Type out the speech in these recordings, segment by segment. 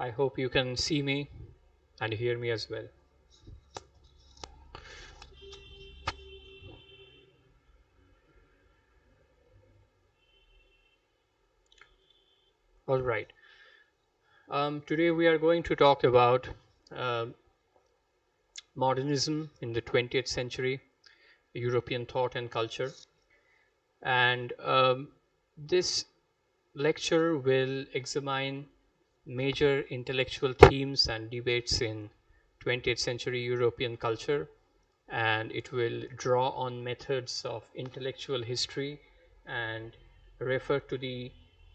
I hope you can see me and hear me as well. All right. Today we are going to talk about um modernism in the 20th century, European thought and culture. And this lecture will examine major intellectual themes and debates in 20th century European culture, and it will draw on methods of intellectual history and refer to the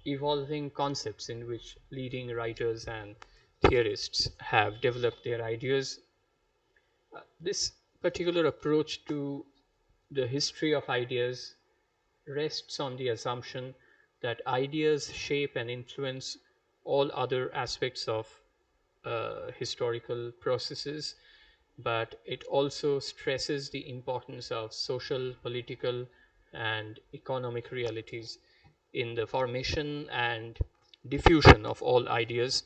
evolving concepts in which leading writers and theorists have developed their ideas. This particular approach to the history of ideas rests on the assumption that ideas shape and influence all other aspects of historical processes, but it also stresses the importance of social, political, and economic realities in the formation and diffusion of all ideas.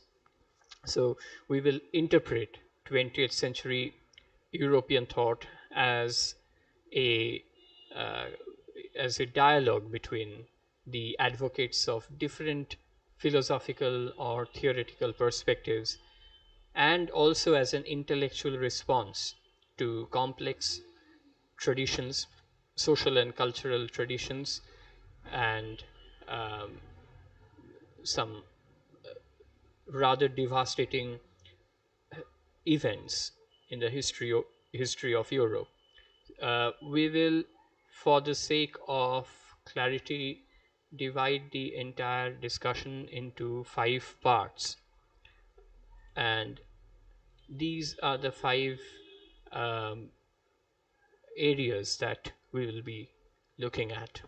So we will interpret 20th century European thought as a uh, as a dialogue between the advocates of different philosophical or theoretical perspectives, and also as an intellectual response to complex traditions, social and cultural traditions, and um, some rather devastating events in the history of Europe. We will, for the sake of clarity, divide the entire discussion into 5 parts, and these are the 5 um, areas that we will be looking at: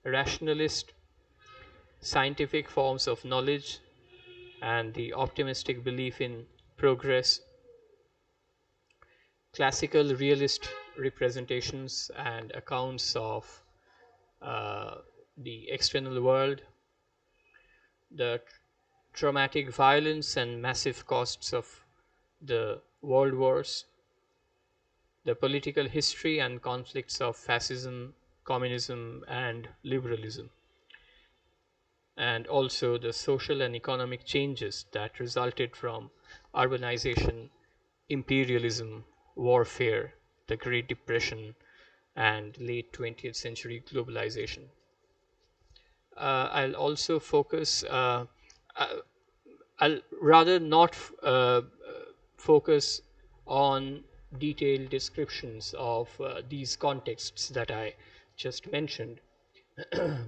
rationalist, scientific forms of knowledge, and the optimistic belief in progress; classical realist representations and accounts of uh, the external world; the traumatic violence and massive costs of the world wars; the political history and conflicts of fascism, communism, and liberalism; and also the social and economic changes that resulted from urbanization, imperialism, warfare, the Great Depression, and late 20th century globalization. I'll also focus, uh, I'll rather not focus on detailed descriptions of these contexts that I just mentioned,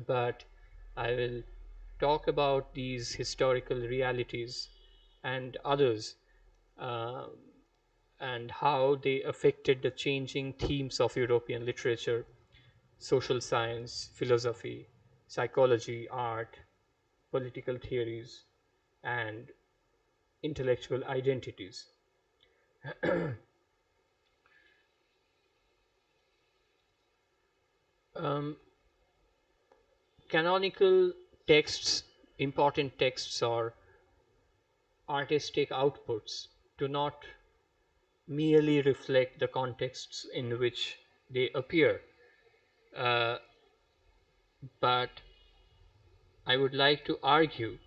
but I will talk about these historical realities and others, uh, and how they affected the changing themes of European literature, social science, philosophy, psychology, art, political theories, and intellectual identities. Um, Canonical texts, important texts, or artistic outputs do not merely reflect the contexts in which they appear, uh, but I would like to argue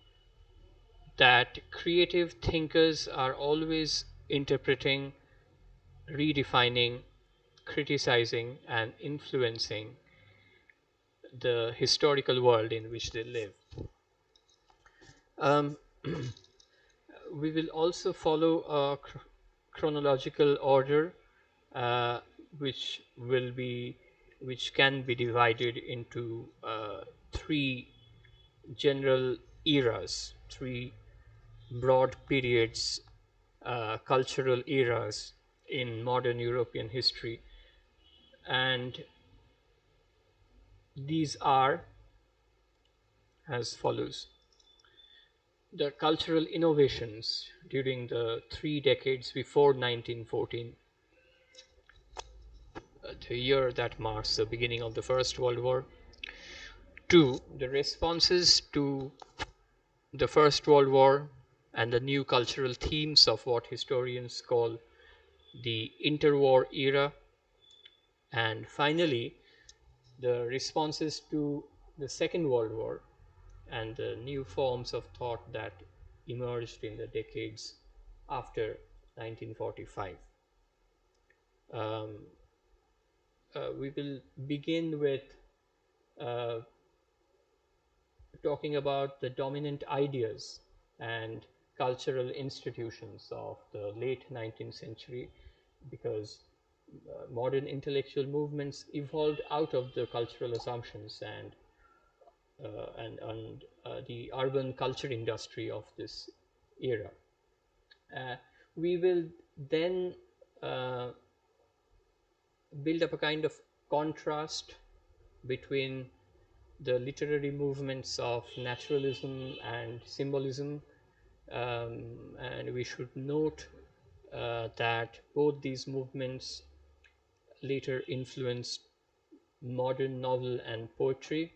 that creative thinkers are always interpreting, redefining, criticizing, and influencing the historical world in which they live. Um, we will also follow a chronological order, uh, which will be which can be divided into 3 general eras, 3 broad periods, cultural eras in modern European history, and these are as follows: the cultural innovations during the 3 decades before 1914, the year that marks the beginning of the First World War; 2, the responses to the First World War, and the new cultural themes of what historians call the interwar era, and finally, the responses to the Second World War and the new forms of thought that emerged in the decades after 1945. Um, we will begin with uh, talking about the dominant ideas and cultural institutions of the late 19th century, because modern intellectual movements evolved out of the cultural assumptions and the urban culture industry of this era. Uh, we will then uh, build up a kind of contrast between the literary movements of naturalism and symbolism. And we should note that both these movements later influenced modern novel and poetry.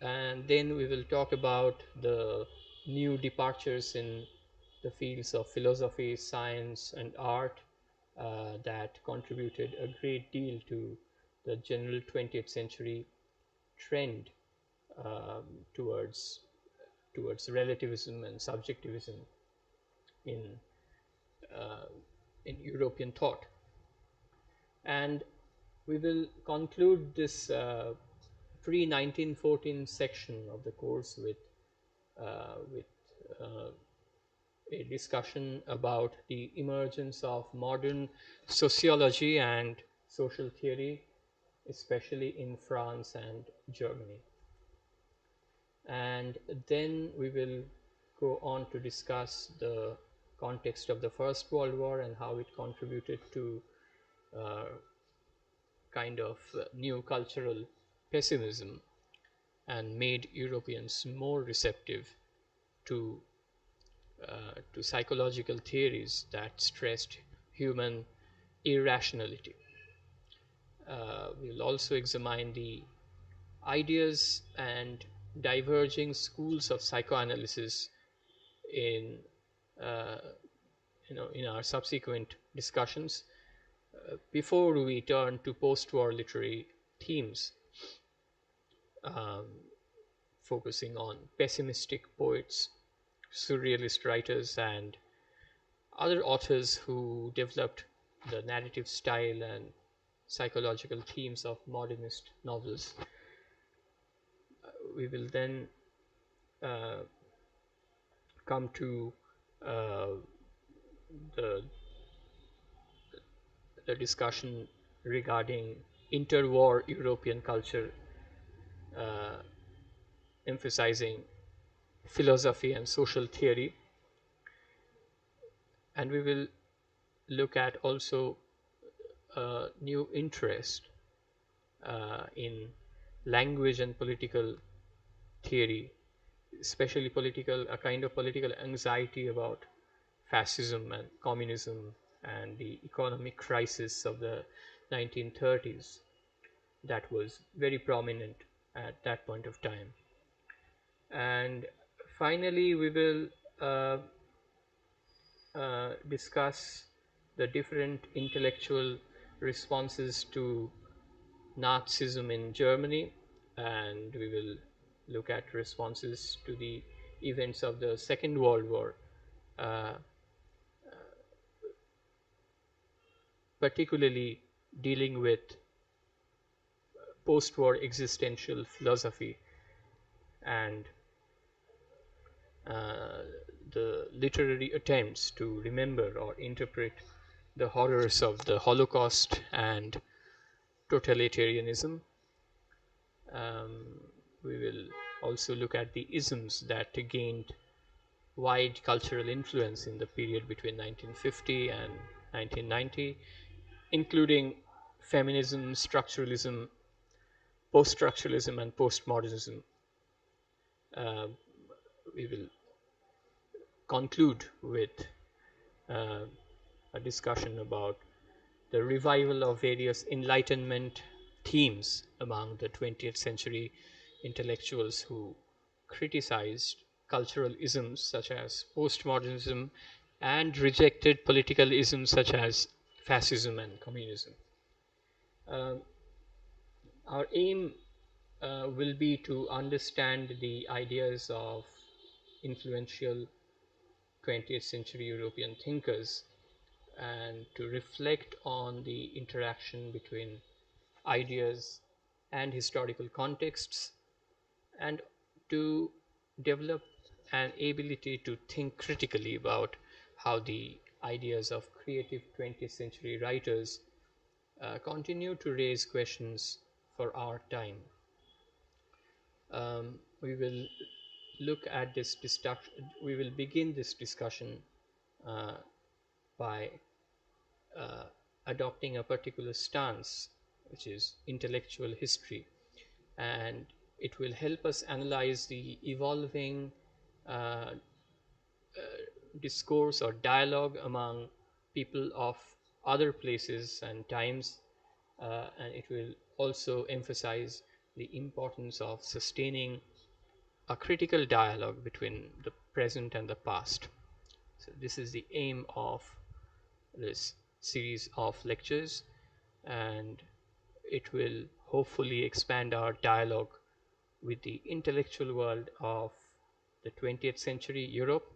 And then we will talk about the new departures in the fields of philosophy, science, and art that contributed a great deal to the general 20th century trend um, towards relativism and subjectivism in uh, in European thought. And we will conclude this pre 1914 section of the course with a discussion about the emergence of modern sociology and social theory, especially in France and Germany. And then we will go on to discuss the context of the First World War and how it contributed to uh, kind of new cultural pessimism and made Europeans more receptive to psychological theories that stressed human irrationality. We'll also examine the ideas and diverging schools of psychoanalysis in uh, in our subsequent discussions. Before we turn to post-war literary themes, um, focusing on pessimistic poets, surrealist writers, and other authors who developed the narrative style and psychological themes of modernist novels. We will then uh, come to uh, the, the discussion regarding interwar European culture, uh, emphasizing philosophy and social theory. And we will look at also new interest in language and political theory, especially a kind of political anxiety about fascism and communism and the economic crisis of the 1930s that was very prominent at that point of time. And finally, we will discuss the different intellectual responses to Nazism in Germany, and we will look at responses to the events of the Second World War, uh, particularly dealing with post war existential philosophy and uh, the literary attempts to remember or interpret the horrors of the Holocaust and totalitarianism. Um, we will also look at the isms that gained wide cultural influence in the period between 1950 and 1990, including feminism, structuralism, post structuralism, and postmodernism. Uh, we will conclude with uh, a discussion about the revival of various Enlightenment themes among the 20th century intellectuals who criticized cultural isms such as postmodernism and rejected political isms such as fascism and communism. Um, our aim will be to understand the ideas of influential 20th century European thinkers and to reflect on the interaction between ideas and historical contexts, and to develop an ability to think critically about how the ideas of creative 20th century writers continue to raise questions for our time. We will look at this discussion. We will begin this discussion uh, by uh, adopting a particular stance, which is intellectual history, and it will help us analyze the evolving uh, discourse or dialogue among people of other places and times, and it will also emphasize the importance of sustaining a critical dialogue between the present and the past. So, this is the aim of this series of lectures, and it will hopefully expand our dialogue with the intellectual world of the 20th century Europe,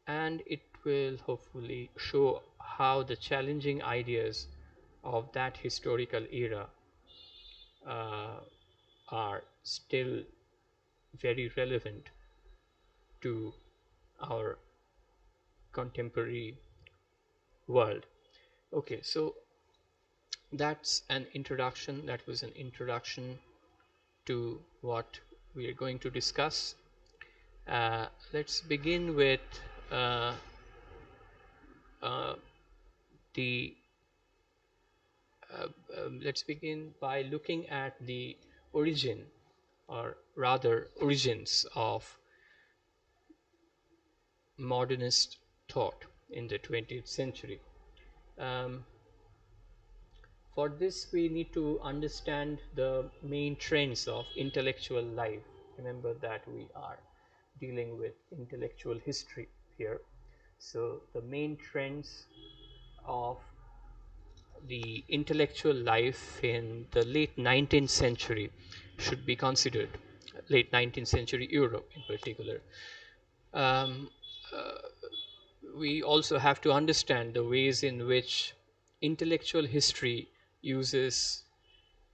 and it will hopefully show how the challenging ideas of that historical era uh, are still very relevant to our contemporary world. Okay, so that's an introduction. That was an introduction to what we are going to discuss. Let's begin with uh, uh, the let's begin by looking at the origin, or rather origins, of modernist thought in the 20th century. Um, for this, we need to understand the main trends of intellectual life. Remember that we are dealing with intellectual history here. So, the main trends of the intellectual life in the late 19th century should be considered, late 19th century Europe in particular. Um, uh, we also have to understand the ways in which intellectual history uses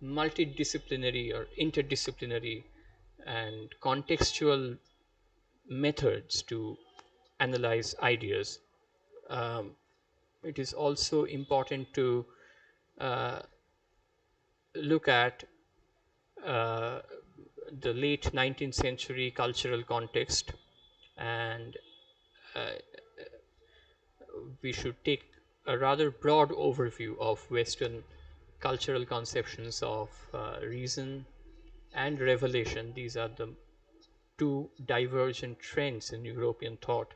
multidisciplinary or interdisciplinary and contextual methods to analyze ideas. Um, it is also important to uh, look at uh, the late 19th century cultural context, and uh, we should take a rather broad overview of Western cultural conceptions of reason and revelation. These are the two divergent trends in European thought.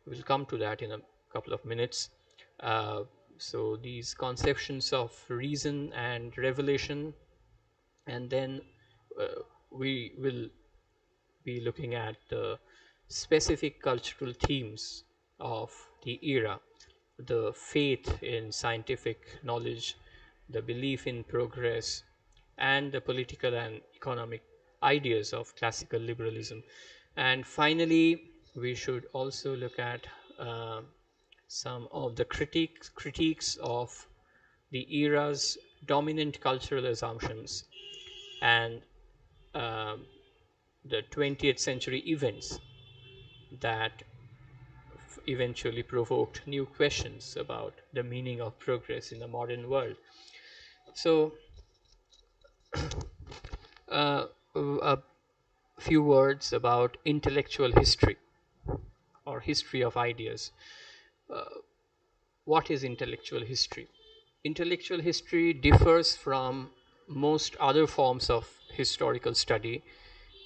We'll come to that in a couple of minutes. Uh, so, these conceptions of reason and revelation, and then uh, we will be looking at the specific cultural themes of the era: the faith in scientific knowledge, the belief in progress, and the political and economic ideas of classical liberalism. And finally, we should also look at some of the critiques of the era's dominant cultural assumptions and um, the 20th century events that eventually provoked new questions about the meaning of progress in the modern world. So, a few words about intellectual history or history of ideas. What is intellectual history? Intellectual history differs from most other forms of historical study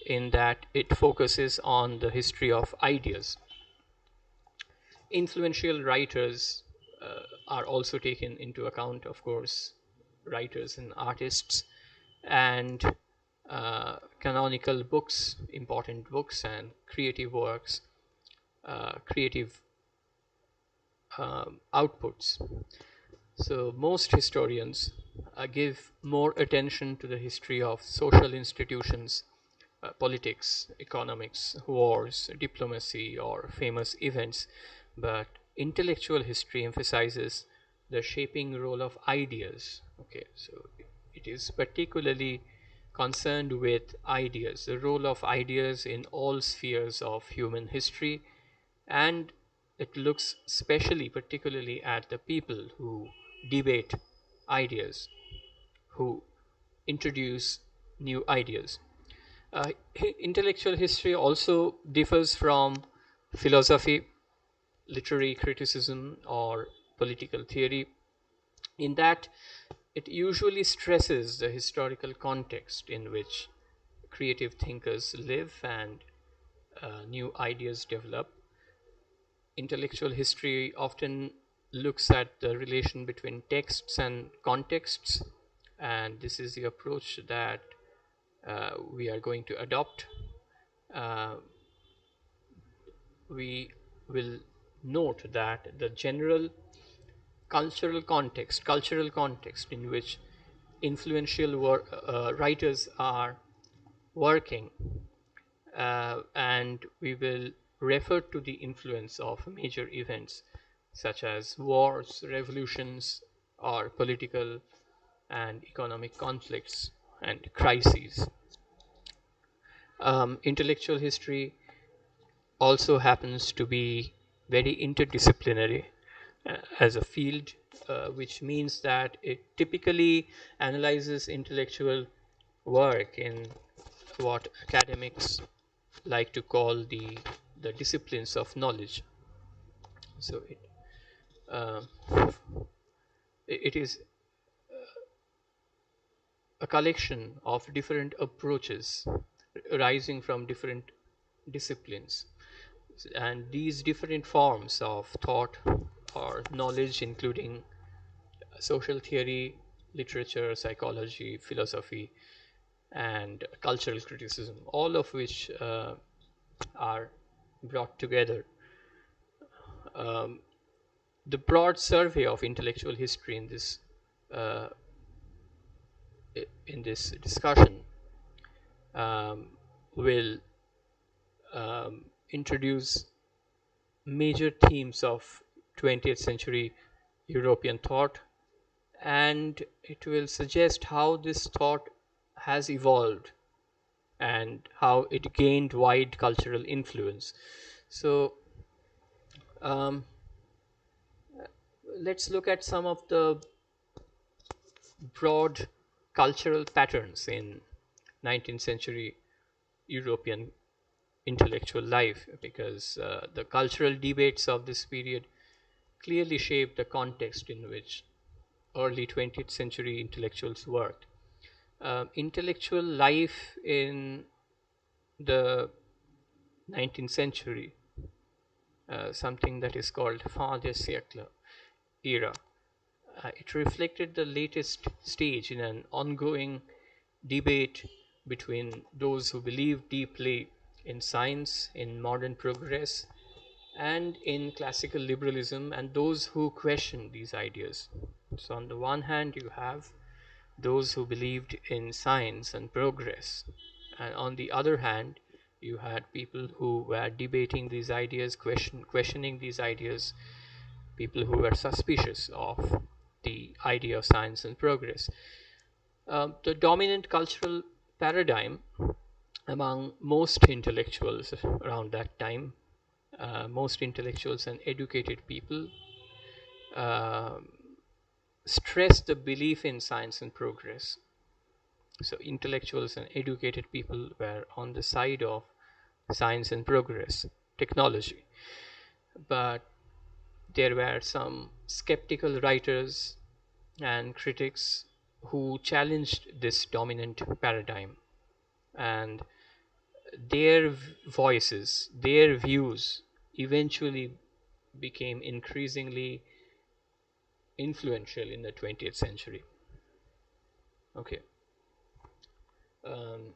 in that it focuses on the history of ideas. Influential writers are also taken into account, of course, writers and artists, and canonical books, important books, and creative works, creative outputs. So, most historians give more attention to the history of social institutions, politics, economics, wars, diplomacy, or famous events, but intellectual history emphasizes the shaping role of ideas. Okay, so it is particularly concerned with ideas, the role of ideas in all spheres of human history, and it looks specially, particularly at the people who debate ideas, who introduce new ideas. Uh, Intellectual history also differs from philosophy, literary criticism, or political theory in that it usually stresses the historical context in which creative thinkers live and new ideas develop. Intellectual history often looks at the relation between texts and contexts, and this is the approach that we are going to adopt. Uh, we will note that the general cultural context in which influential writers are working, and we will refer to the influence of major events such as wars, revolutions, or political and economic conflicts and crises. Intellectual history also happens to be very interdisciplinary as a field, which means that it typically analyzes intellectual work in what academics like to call the disciplines of knowledge. So uh, it is a collection of different approaches arising from different disciplines, and these different forms of thought or knowledge, including social theory, literature, psychology, philosophy, and cultural criticism, all of which are brought together. Um, the broad survey of intellectual history uh, in this discussion um, will introduce major themes of 20th century European thought, and it will suggest how this thought has evolved and how it gained wide cultural influence. So, um, let's look at some of the broad cultural patterns in 19th century European intellectual life, because the cultural debates of this period clearly shaped the context in which early 20th century intellectuals worked. Intellectual life in the 19th century, something that is called fin de siècle era, it reflected the latest stage in an ongoing debate between those who believe deeply in science, in modern progress, and in classical liberalism, and those who question these ideas. So, on the one hand, you have those who believed in science and progress, and on the other hand, you had people who were debating these ideas, questioning these ideas, people who were suspicious of the idea of science and progress. The dominant cultural paradigm among most intellectuals around that time, most intellectuals and educated people, uh, stress the belief in science and progress. So, intellectuals and educated people were on the side of science and progress, technology. But there were some skeptical writers and critics who challenged this dominant paradigm, and their voices, their views eventually became increasingly influential in the 20th century. Okay. Um,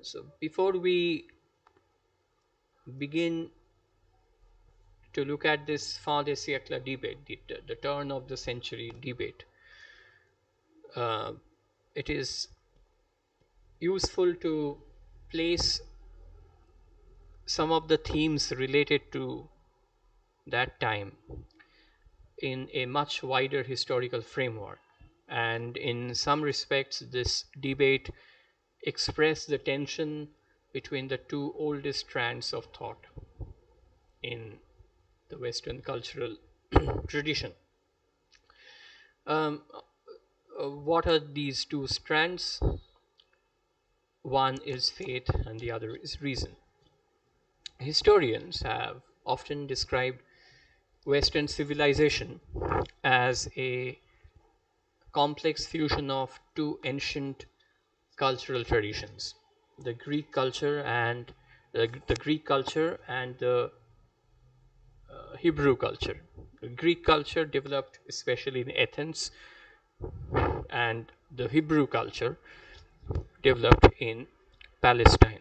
so before we begin to look at this fin de siècle debate, the turn of the century debate, uh, it is useful to place some of the themes related to that time in a much wider historical framework. And in some respects, this debate expressed the tension between the two oldest strands of thought in the Western cultural tradition. Um, what are these two strands? One is faith, and the other is reason. Historians have often described Western civilization as a complex fusion of two ancient cultural traditions, the Greek culture and the Greek culture and the Hebrew culture. The Greek culture developed especially in Athens, and the Hebrew culture developed in Palestine.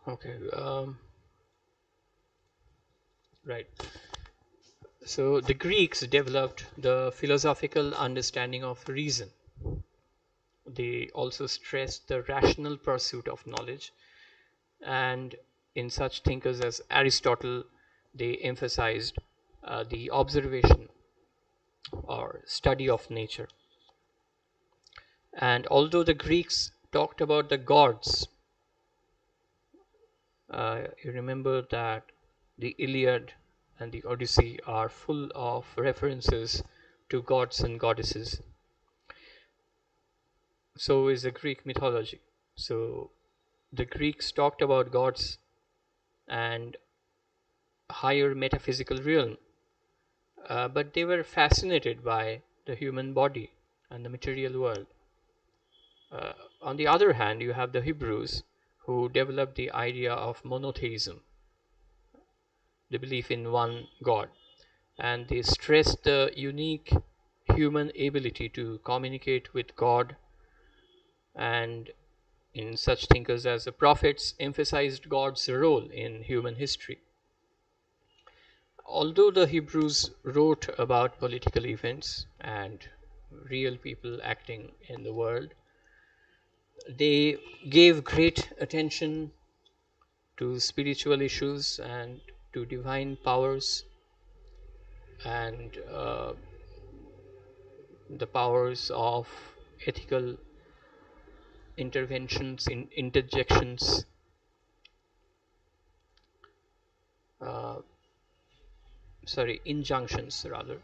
Okay, right. So the Greeks developed the philosophical understanding of reason. They also stressed the rational pursuit of knowledge, and in such thinkers as Aristotle, they emphasized the observation or study of nature. And although the Greeks talked about the gods, you remember that the Iliad and the Odyssey are full of references to gods and goddesses. So is the Greek mythology. So the Greeks talked about gods and higher metaphysical realm, but they were fascinated by the human body and the material world. Uh, on the other hand, you have the Hebrews who developed the idea of monotheism, the belief in one God, and they stressed the unique human ability to communicate with God, and in such thinkers as the prophets emphasized God's role in human history. Although the Hebrews wrote about political events and real people acting in the world, they gave great attention to spiritual issues and to divine powers and the powers of ethical interventions, interjections, uh, sorry, injunctions rather.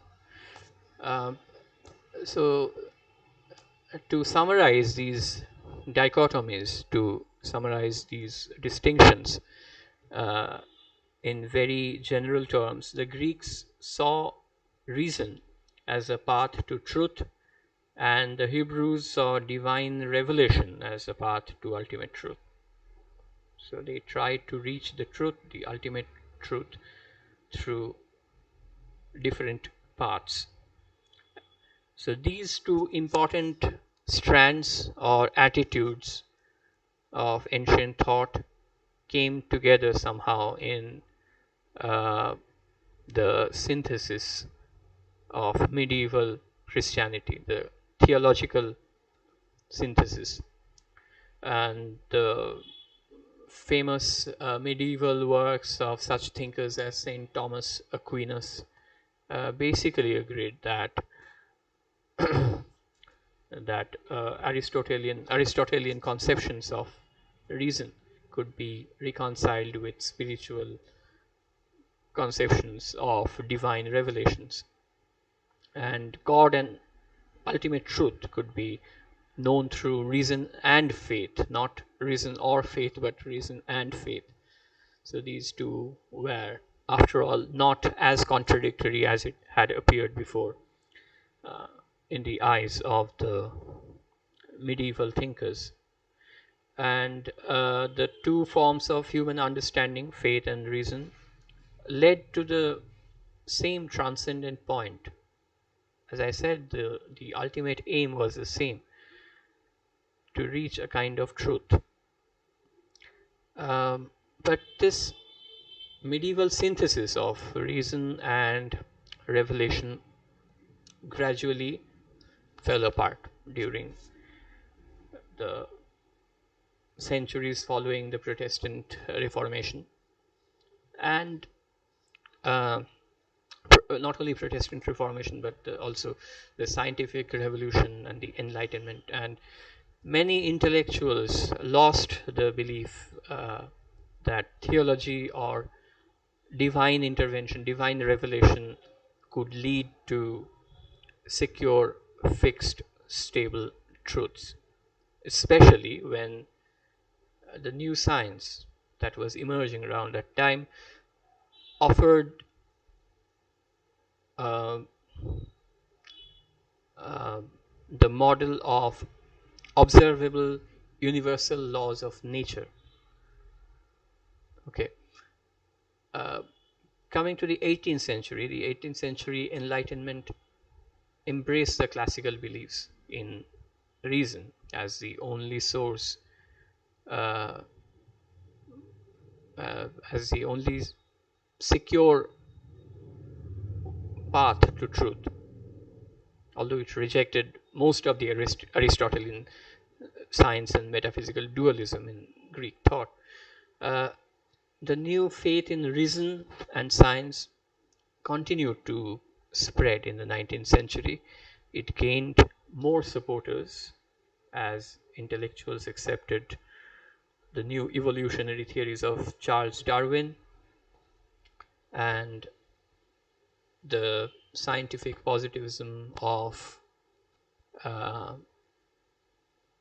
Um, so, to summarize these dichotomies, to summarize these distinctions, uh, in very general terms, the Greeks saw reason as a path to truth, and the Hebrews saw divine revelation as a path to ultimate truth. So they tried to reach the truth, the ultimate truth, through different paths. So these two important strands or attitudes of ancient thought came together somehow in uh, the synthesis of medieval Christianity, the theological synthesis. And the famous medieval works of such thinkers as Saint Thomas Aquinas basically agreed that Aristotelian conceptions of reason could be reconciled with spiritual conceptions of divine revelations, and God and ultimate truth could be known through reason and faith, not reason or faith, but reason and faith. So these two were, after all, not as contradictory as it had appeared before in the eyes of the medieval thinkers. And the two forms of human understanding, faith and reason, led to the same transcendent point. As I said, the ultimate aim was the same, to reach a kind of truth. But this medieval synthesis of reason and revelation gradually fell apart during the centuries following the Protestant Reformation, and uh, not only Protestant Reformation, but also the scientific revolution and the Enlightenment. And many intellectuals lost the belief that theology or divine intervention, divine revelation could lead to secure, fixed, stable truths, especially when the new science that was emerging around that time offered uh, uh, the model of observable universal laws of nature. Okay, uh, coming to the 18th century Enlightenment embraced the classical beliefs in reason as the only source, uh, as the only secure path to truth, although it rejected most of the Aristotelian science and metaphysical dualism in Greek thought. Uh, the new faith in reason and science continued to spread in the 19th century. It gained more supporters as intellectuals accepted the new evolutionary theories of Charles Darwin and the scientific positivism of uh,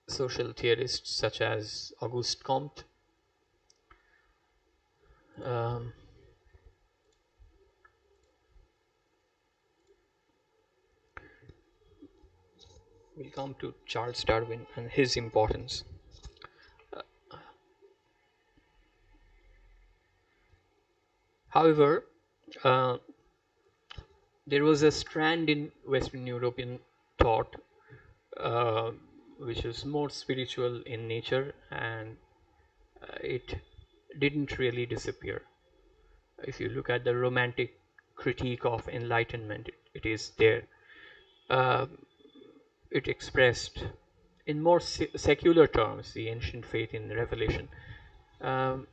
social theorists such as Auguste Comte. Um, we'll come to Charles Darwin and his importance. However, uh, there was a strand in Western European thought uh, which is more spiritual in nature, and it didn't really disappear. If you look at the romantic critique of enlightenment, it is there. Uh, it expressed in more secular terms the ancient faith in revelation. Um,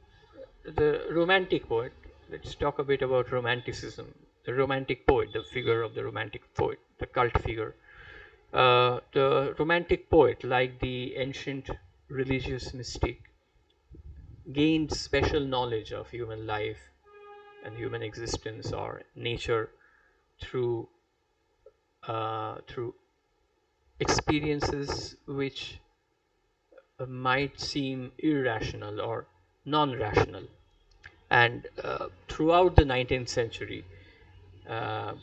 the romantic poet, let's talk a bit about romanticism. The romantic poet, the figure of the romantic poet, the cult figure. The romantic poet, like the ancient religious mystic, gained special knowledge of human life and human existence or nature through through experiences which might seem irrational or non-rational. And throughout the 19th century, uh,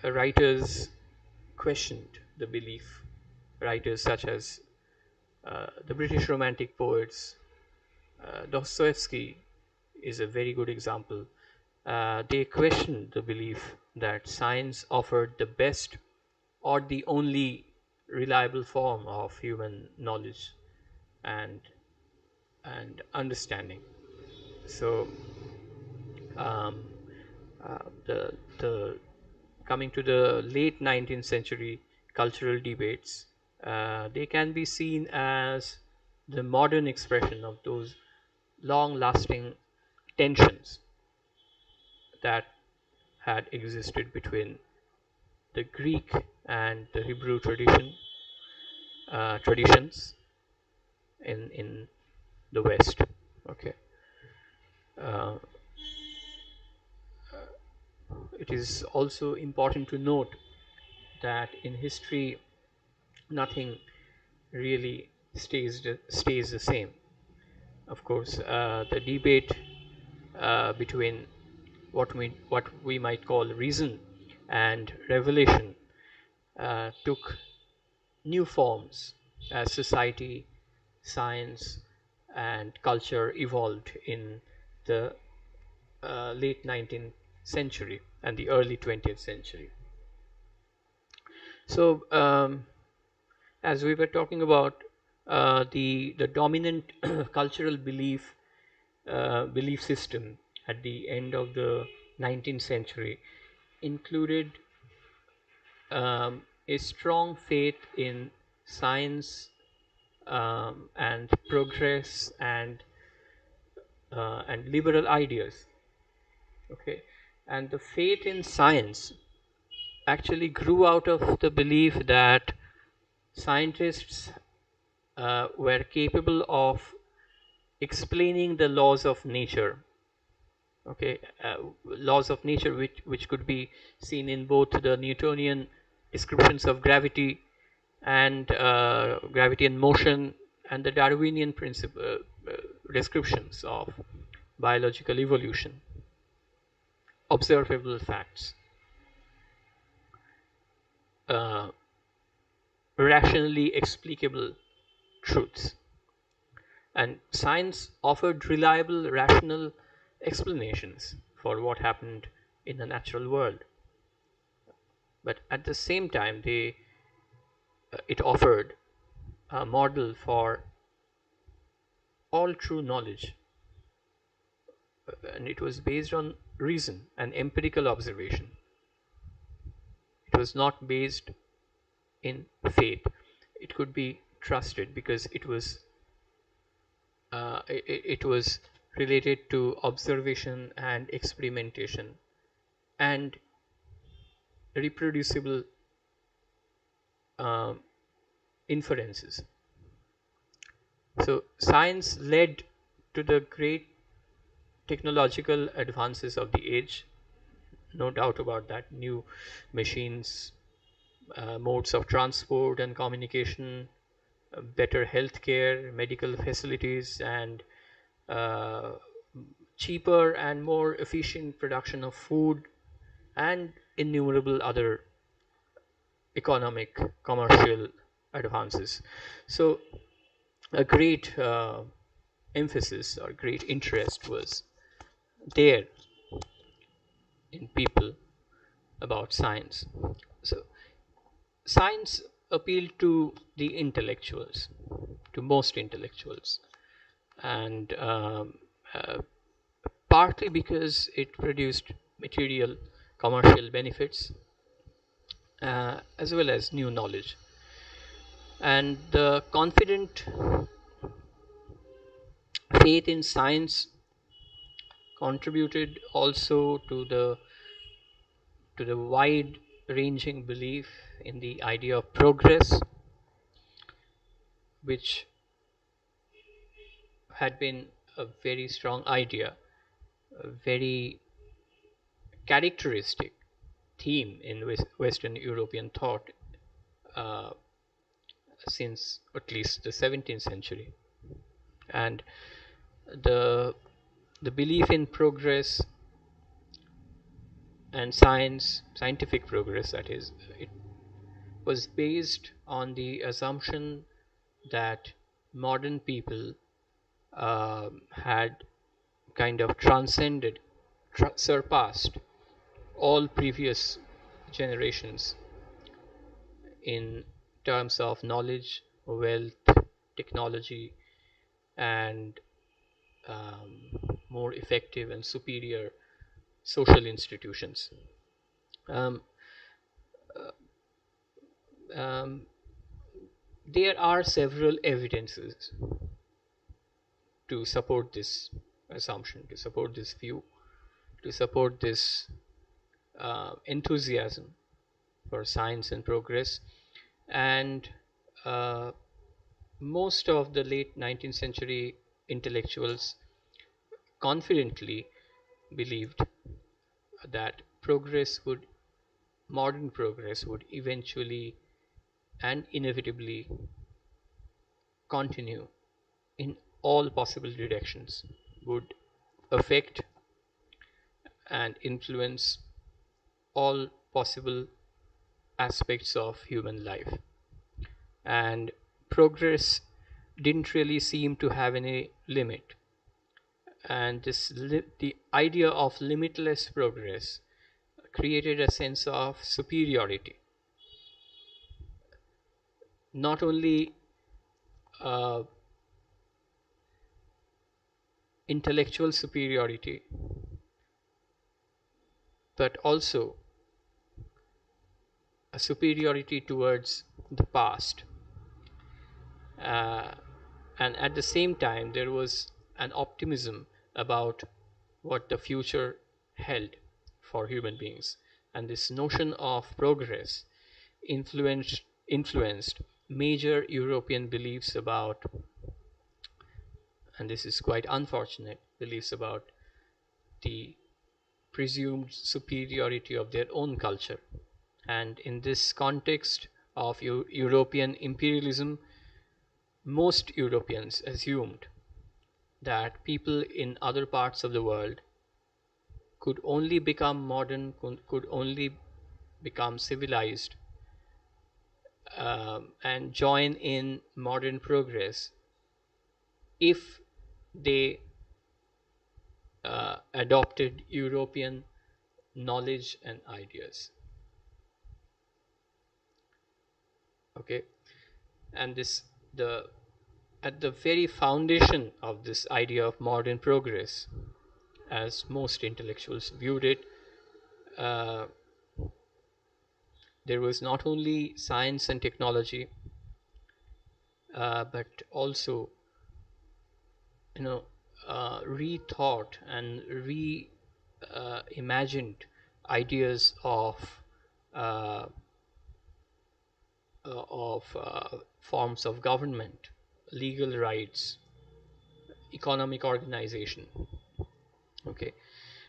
writers questioned the belief. Writers such as the British Romantic poets, Dostoevsky is a very good example. They questioned the belief that science offered the best or the only reliable form of human knowledge and understanding. So um, the coming to the late 19th century cultural debates, they can be seen as the modern expression of those long-lasting tensions that had existed between the Greek and the Hebrew traditions in the West. Okay, uh, it is also important to note that in history, nothing really stays the same. Of course, the debate between what we might call reason and revelation took new forms as society, science, and culture evolved in the late 19th century and the early 20th century. So, as we were talking about, the dominant cultural belief system at the end of the 19th century included a strong faith in science, and progress, and liberal ideas. Okay, and the faith in science actually grew out of the belief that scientists were capable of explaining the laws of nature. Okay, laws of nature which could be seen in both the Newtonian descriptions of gravity and gravity and motion, and the Darwinian principle descriptions of biological evolution, observable facts, uh, rationally explicable truths. And science offered reliable, rational explanations for what happened in the natural world. But at the same time, it offered a model for all true knowledge, and it was based on reason and empirical observation. It was not based in faith. It could be trusted because it was related to observation and experimentation and reproducible um, inferences. So science led to the great technological advances of the age, no doubt about that. New machines, modes of transport and communication, better healthcare, medical facilities, and uh, cheaper and more efficient production of food, and innumerable other economic, commercial advances. So, a great emphasis or great interest was there in people about science. So, science appealed to the intellectuals, to most intellectuals, and uh, partly because it produced material commercial benefits, as well as new knowledge. And the confident faith in science contributed also to the wide ranging belief in the idea of progress, which had been a very strong idea, a very characteristic theme in Western European thought uh, since at least the 17th century. And the the belief in progress and scientific progress, that is, it was based on the assumption that modern people had kind of transcended, surpassed all previous generations in terms of knowledge, wealth, technology, and more effective and superior social institutions. Um, um, there are several evidences to support this assumption, to support this view, to support this enthusiasm for science and progress. And uh, most of the late 19th century intellectuals confidently believed that modern progress would eventually and inevitably continue in all possible directions, would affect and influence all possible aspects of human life. And progress didn't really seem to have any limit. And the idea of limitless progress created a sense of superiority, not only uh, intellectual superiority, but also a superiority towards the past. Uh, and at the same time, there was an optimism about what the future held for human beings. And this notion of progress influenced major European beliefs about, and this is quite unfortunate, beliefs about the presumed superiority of their own culture. And in this context of European imperialism, most Europeans assumed that people in other parts of the world could only become modern, could only become civilized, and join in modern progress if they adopted European knowledge and ideas. Okay, and this the at the very foundation of this idea of modern progress, as most intellectuals viewed it, uh, there was not only science and technology, but also, you know, rethought and imagined ideas uh, forms of government, legal rights, economic organization. Okay,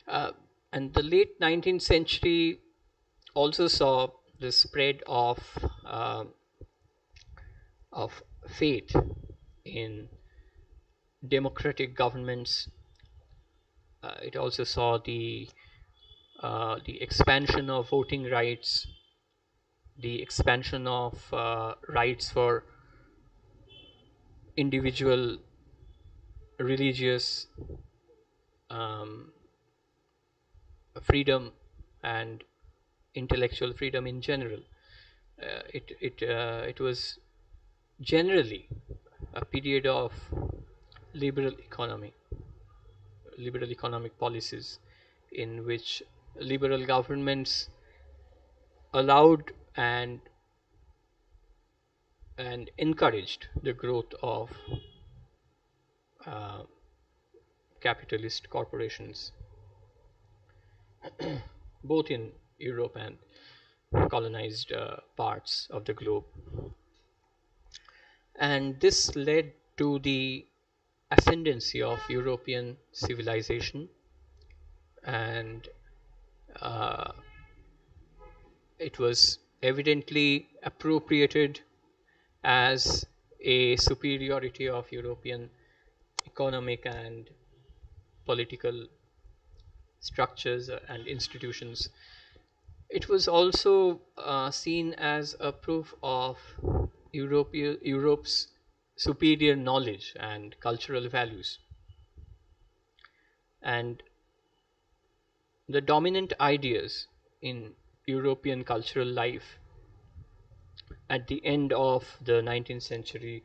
uh, and the late 19th century also saw the spread uh, of faith in democratic governments. It also saw the expansion of voting rights, the expansion of rights for individual religious um, freedom and intellectual freedom in general. It was generally a period of liberal economy, liberal economic policies, in which liberal governments allowed and encouraged the growth of uh, capitalist corporations, both in Europe and colonized parts of the globe. And this led to the ascendancy of European civilization, and uh, it was evidently appropriated as a superiority of European economic and political structures and institutions. It was also seen as a proof of Europe's superior knowledge and cultural values. And the dominant ideas in European cultural life at the end of the 19th century,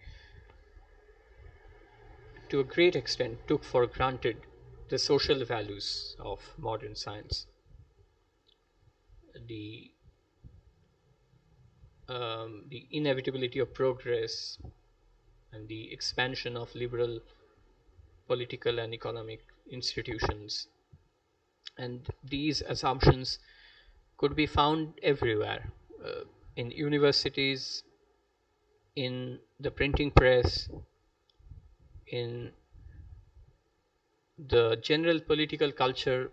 to a great extent, took for granted the social values of modern science, the the inevitability of progress, and the expansion of liberal political and economic institutions. And these assumptions could be found everywhere, in universities, in the printing press, in the general political culture.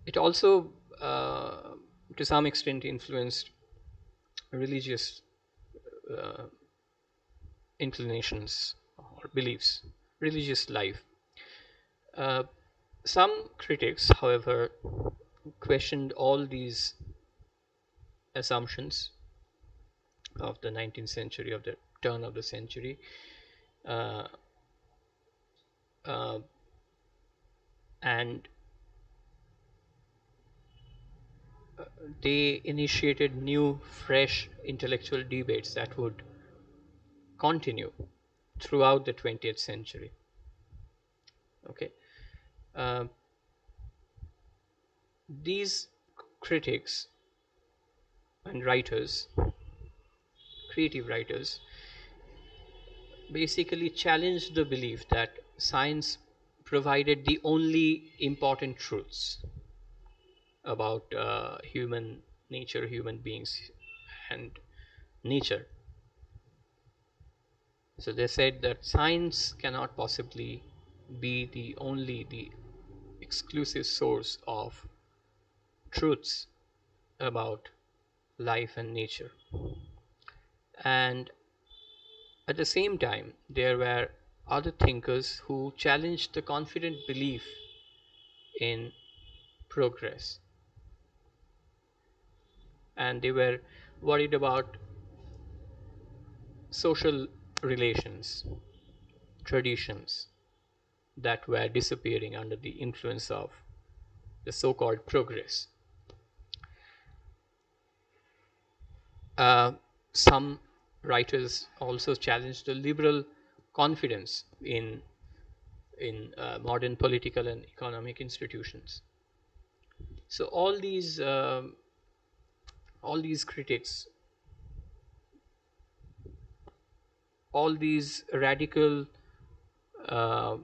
It also, to some extent, influenced religious uh, inclinations or beliefs, religious life. Uh, some critics, however, questioned all these assumptions of the 19th century, of the turn of the century, uh, uh, and they initiated new, fresh intellectual debates that would continue throughout the 20th century. Okay, uh, these critics and writers, creative writers, basically challenged the belief that science provided the only important truths about human nature, human beings, and nature. So they said that science cannot possibly be the exclusive source of truths about life and nature. And at the same time, there were other thinkers who challenged the confident belief in progress, and they were worried about social relations, traditions that were disappearing under the influence of the so called progress. Uh, some writers also challenged the liberal confidence in modern political and economic institutions. So all these critics, all these radical uh,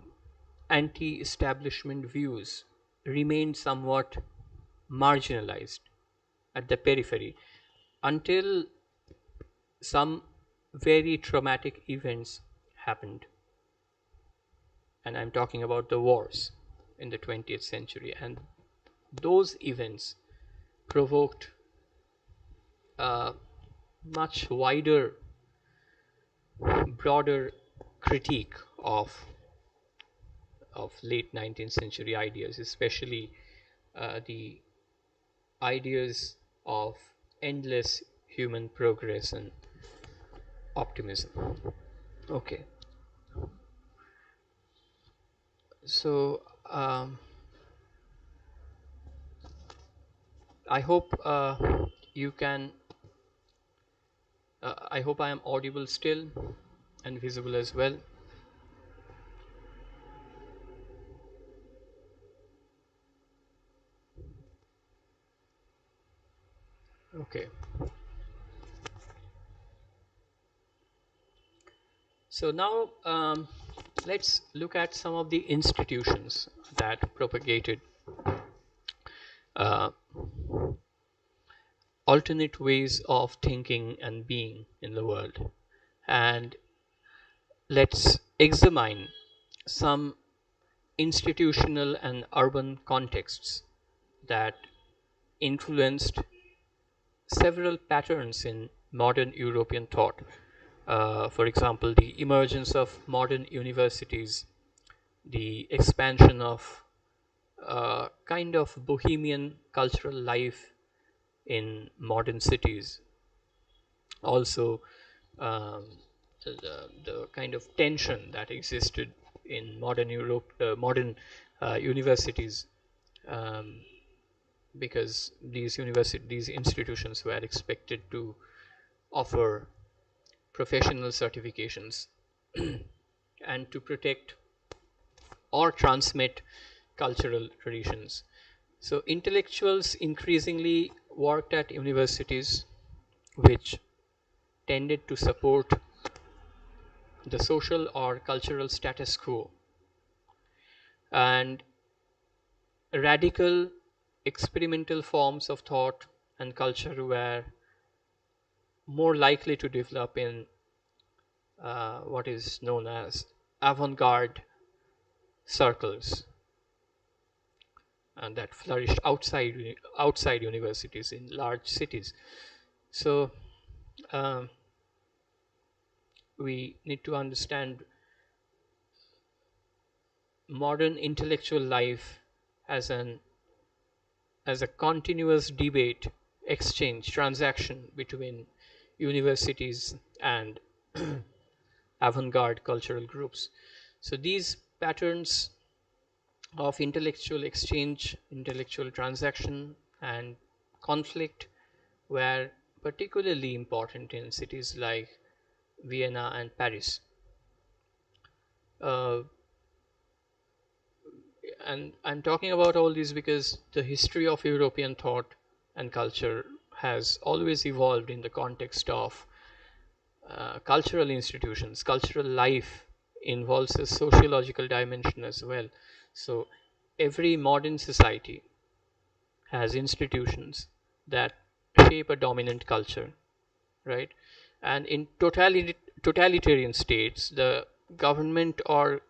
anti-establishment views remained somewhat marginalized at the periphery until some very traumatic events happened. And I'm talking about the wars in the 20th century. And those events provoked a much wider, broader critique of late 19th century ideas, especially the ideas of endless human progress and optimism. Okay, so I hope you can. I hope I am audible still and visible as well. Okay, so now let's look at some of the institutions that propagated uh, alternate ways of thinking and being in the world. And let's examine some institutional and urban contexts that influenced several patterns in modern European thought. For example, the emergence of modern universities, the expansion of kind of bohemian cultural life in modern cities, also um, the kind of tension that existed in modern Europe, modern universities, um, because these institutions were expected to offer professional certifications and to protect or transmit cultural traditions. So intellectuals increasingly worked at universities, which tended to support the social or cultural status quo, and radical experimental forms of thought and culture were more likely to develop in what is known as avant-garde circles, and that flourished outside universities in large cities. So um, we need to understand modern intellectual life as an as a continuous debate, exchange, transaction between universities and avant-garde cultural groups. So these patterns of intellectual exchange, intellectual transaction, and conflict were particularly important in cities like Vienna and Paris. Uh, and I'm talking about all these because the history of European thought and culture has always evolved in the context of cultural institutions. Cultural life involves a sociological dimension as well. So every modern society has institutions that shape a dominant culture, right? And in totalitarian states, the government or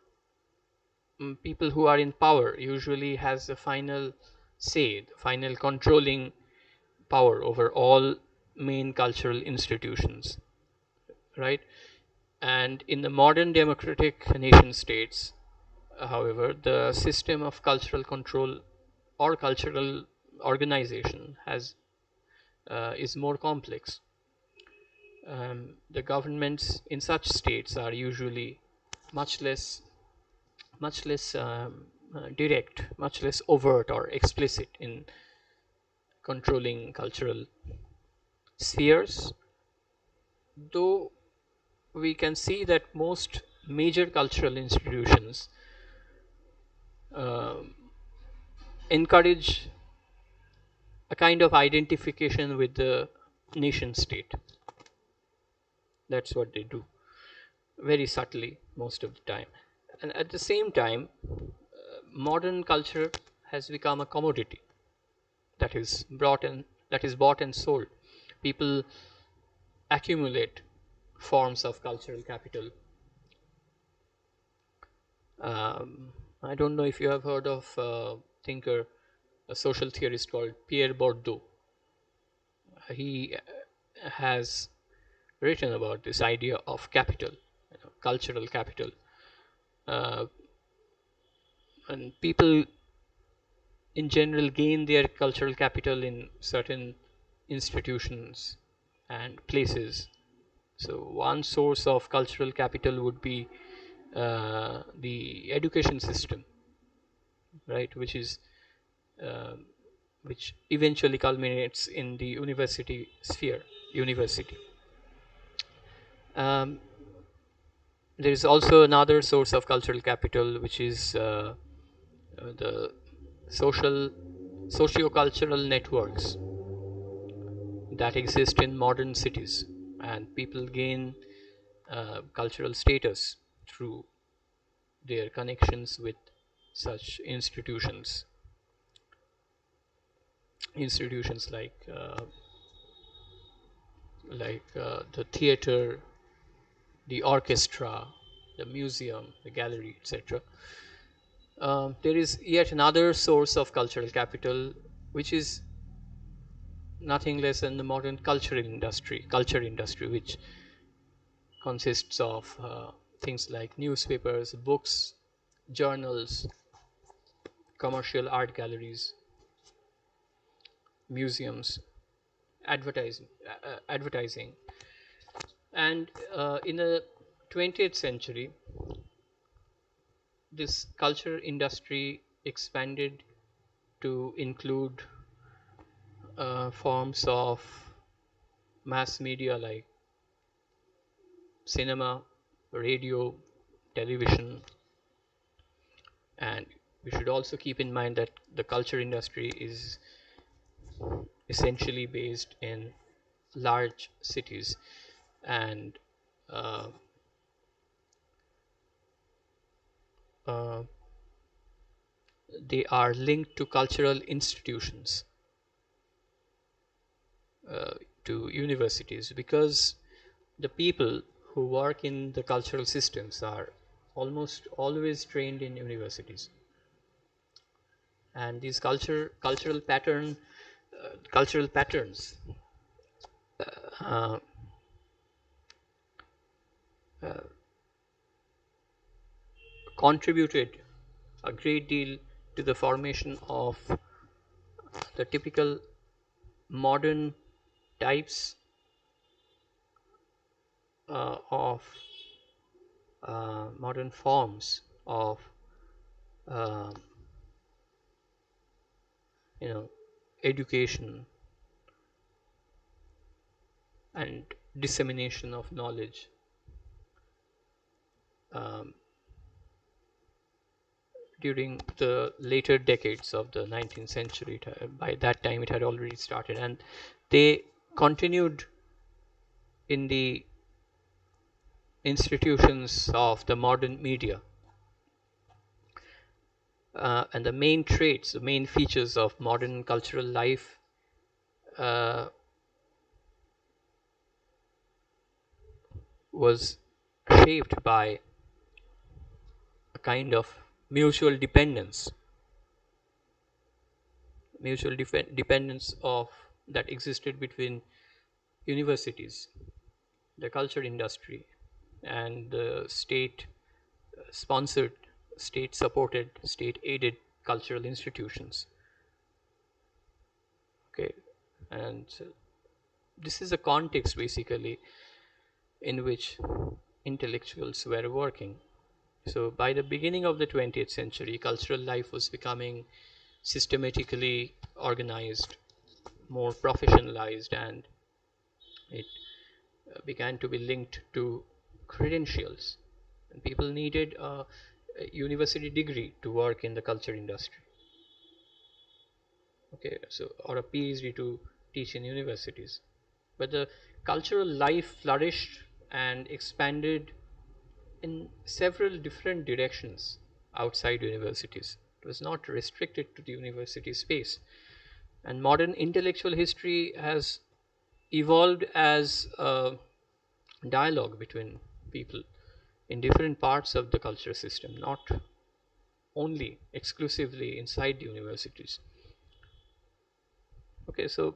people who are in power usually has the final say, the final controlling power over all main cultural institutions, right? And in the modern democratic nation states, however, the system of cultural control or cultural organization has is more complex. The governments in such states are usually much less direct, much less overt or explicit in controlling cultural spheres, though we can see that most major cultural institutions um encourage a kind of identification with the nation state. That's what they do, very subtly most of the time. And at the same time, modern culture has become a commodity that is bought and sold. People accumulate forms of cultural capital. Um, I don't know if you have heard of a thinker, a social theorist called Pierre Bourdieu. He has written about this idea of capital, cultural capital, uh, and people in general gain their cultural capital in certain institutions and places. So one source of cultural capital would be the education system, right, uh, which eventually culminates in the university sphere, university. Um, there is also another source of cultural capital, which is the social socio-cultural networks that exist in modern cities, and people gain cultural status through their connections with such institutions like the theater, the orchestra, the museum, the gallery, etc. There is yet another source of cultural capital, which is nothing less than the modern culture industry, which consists of things like newspapers, books, journals, commercial art galleries, museums, advertising. And in the 20th century, this culture industry expanded to include forms of mass media like cinema, radio, television, and we should also keep in mind that the culture industry is essentially based in large cities, and uh, uh, they are linked to cultural institutions, uh, to universities, because the people who work in the cultural systems are almost always trained in universities, and these cultural patterns uh, uh, contributed a great deal to the formation of the typical modern types of modern forms of um you know education and dissemination of knowledge um, during the later decades of the 19th century. By that time, it had already started, and they continued in the institutions of the modern media. And the main traits, the main features of modern cultural life uh, was shaped by a kind of mutual dependence, dependence of that existed between universities, the culture industry, and the state sponsored, state supported, state aided cultural institutions. Okay, and so this is a context basically in which intellectuals were working. So by the beginning of the 20th century, cultural life was becoming systematically organized, more professionalized, and it began to be linked to credentials. And people needed a university degree to work in the culture industry. Okay, so or a PhD to teach in universities. But the cultural life flourished and expanded in several different directions outside universities. It was not restricted to the university space. And modern intellectual history has evolved as a dialogue between people in different parts of the culture system, not only exclusively inside the universities. Okay, so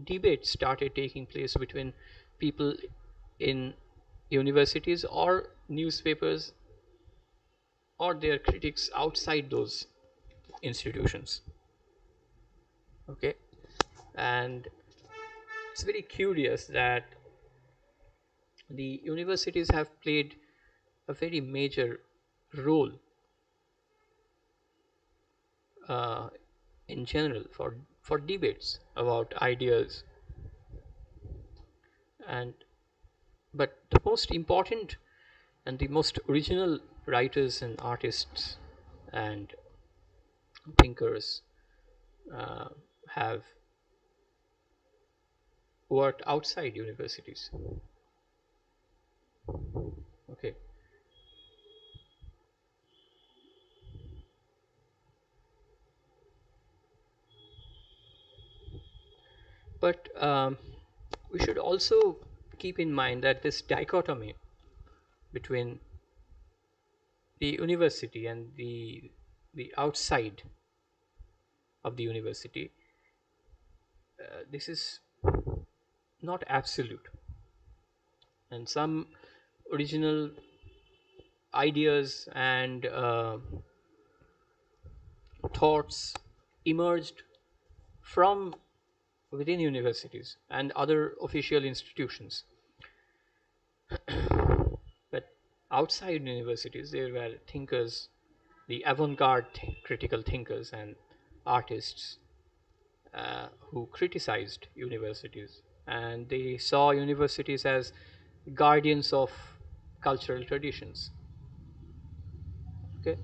debates started taking place between people in universities or newspapers or their critics outside those institutions. Okay, and it's very curious that the universities have played a very major role uh, in general for debates about ideas. And but the most important and the most original writers and artists and thinkers uh, have worked outside universities. Okay, but we should also keep in mind that this dichotomy between the university and the outside of the university, this is not absolute, and some original ideas and thoughts emerged from within universities and other official institutions. But outside universities, there were thinkers, the avant-garde critical thinkers and artists who criticized universities, and they saw universities as guardians of cultural traditions. Okay,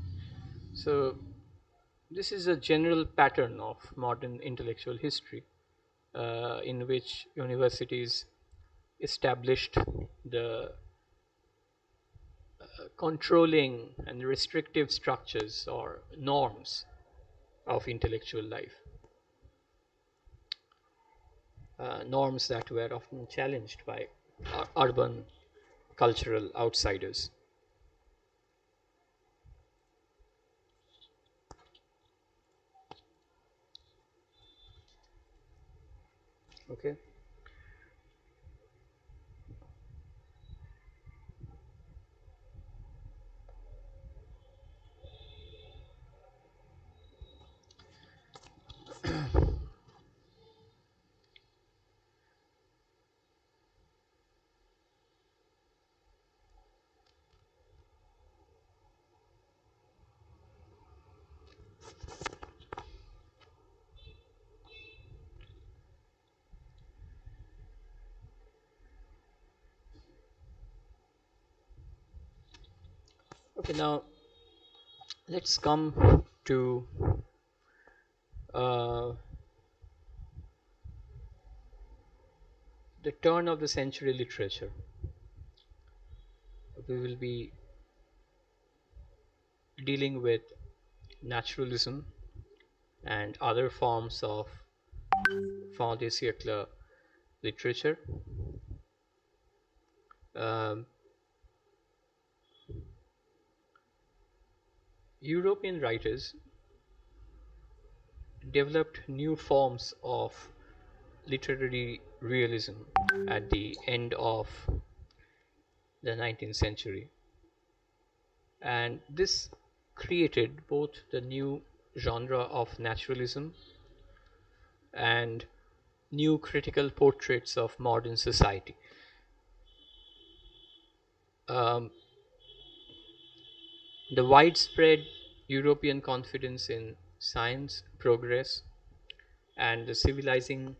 so this is a general pattern of modern intellectual history in which universities established the controlling and restrictive structures or norms of intellectual life, norms that were often challenged by urban cultural outsiders. Okay, Okay, now let's come to uh, the turn of the century literature. We will be dealing with naturalism and other forms of fin de siècle literature. Um, European writers developed new forms of literary realism at the end of the 19th century, and this created both the new genre of naturalism and new critical portraits of modern society. Um, the widespread European confidence in science, progress, and the civilizing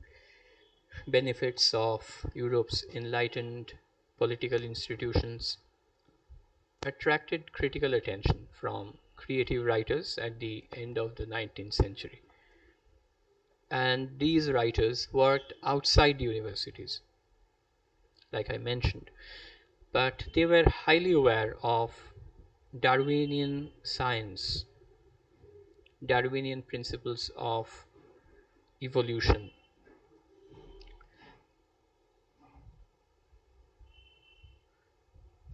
benefits of Europe's enlightened political institutions attracted critical attention from creative writers at the end of the 19th century. And these writers worked outside universities, like I mentioned, but they were highly aware of Darwinian science, Darwinian principles of evolution.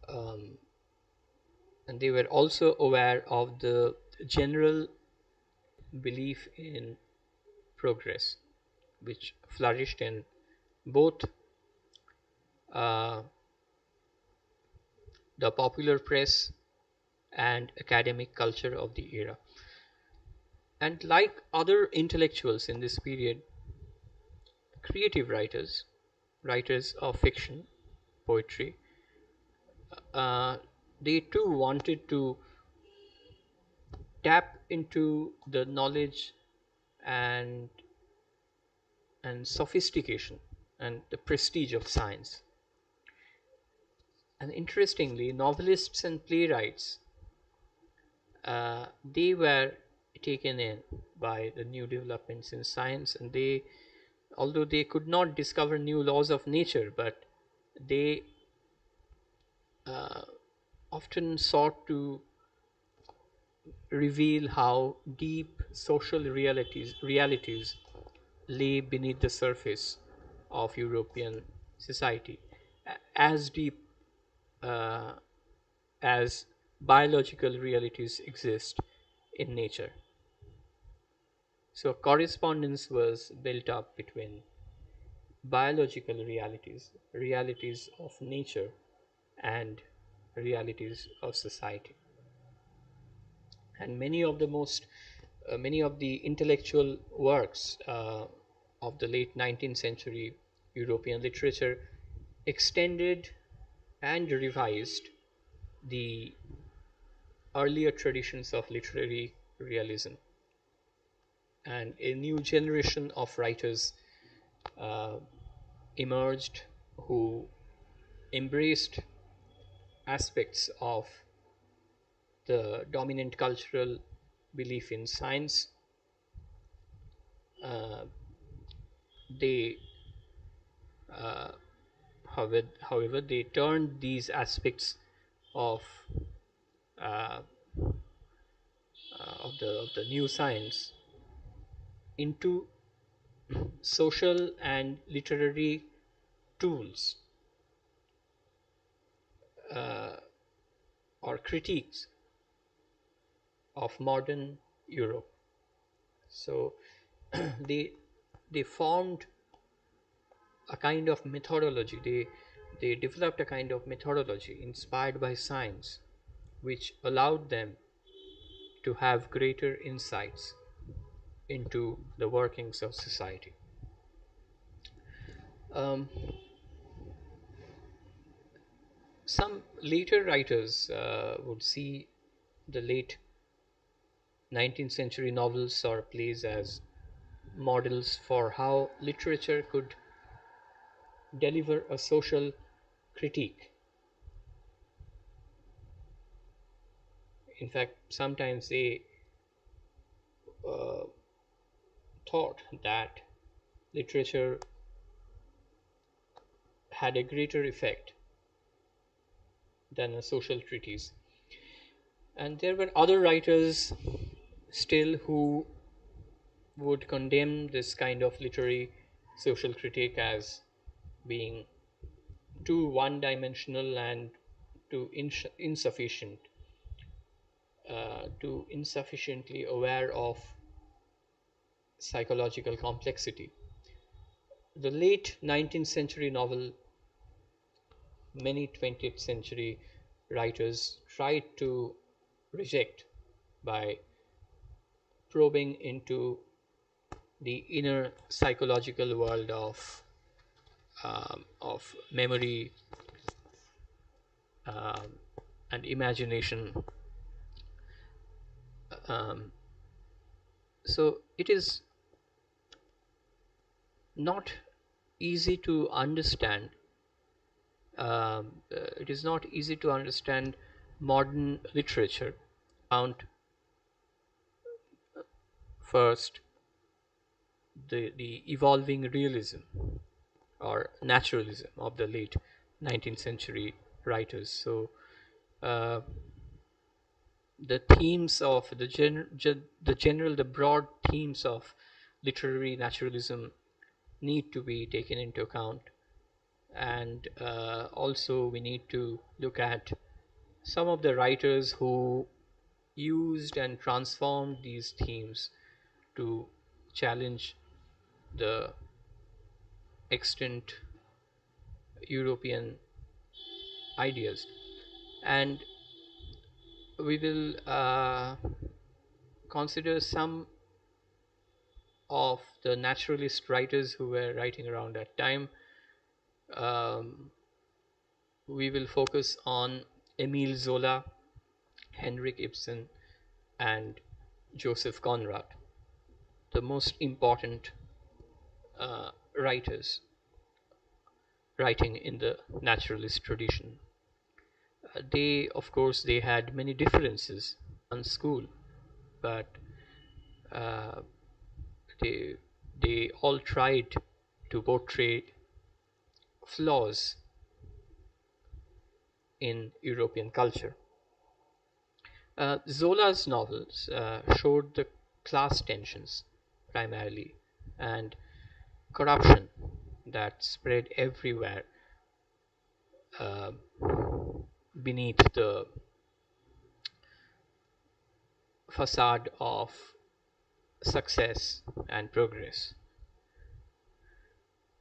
Um, and they were also aware of the general belief in progress, which flourished in both uh, the popular press and academic culture of the era. And like other intellectuals in this period, creative writers, writers of fiction, poetry, uh, they too wanted to tap into the knowledge and sophistication and the prestige of science. And interestingly, novelists and playwrights, they were taken in by the new developments in science, and they, although they could not discover new laws of nature, but they uh, often sought to reveal how deep social realities lay beneath the surface of European society, as deep uh, as biological realities exist in nature. So correspondence was built up between biological realities, realities of nature, and realities of society. And many of the intellectual works of the late 19th century European literature extended and revised the earlier traditions of literary realism, and a new generation of writers uh, emerged who embraced aspects of the dominant cultural belief in science. Uh, they, however, they turned these aspects of uh, of the new science into social and literary tools or critiques of modern Europe. So they they formed a kind of methodology. They developed a kind of methodology inspired by science, which allowed them to have greater insights into the workings of society. Um, some later writers would see the late 19th century novels or plays as models for how literature could deliver a social critique. In fact, sometimes they uh, thought that literature had a greater effect than a social treatise. And there were other writers still who would condemn this kind of literary social critique as being too one dimensional and too insufficient, too insufficiently aware of psychological complexity. The late 19th century novel, many 20th century writers tried to reject by probing into the inner psychological world of memory, um, and imagination. Um, so it is not easy to understand. It is not easy to understand modern literature. Found first the evolving realism or naturalism of the late 19th century writers. So uh, the themes of the broad themes of literary naturalism need to be taken into account, and also we need to look at some of the writers who used and transformed these themes to challenge the extant European ideas. And we will consider some of the naturalist writers who were writing around that time. Um, we will focus on Emile Zola, Henrik Ibsen, and Joseph Conrad, the most important writers writing in the naturalist tradition. They, of course, they had many differences on school, but uh, they they all tried to portray flaws in European culture. Zola's novels showed the class tensions primarily and corruption that spread everywhere uh, beneath the facade of success and progress.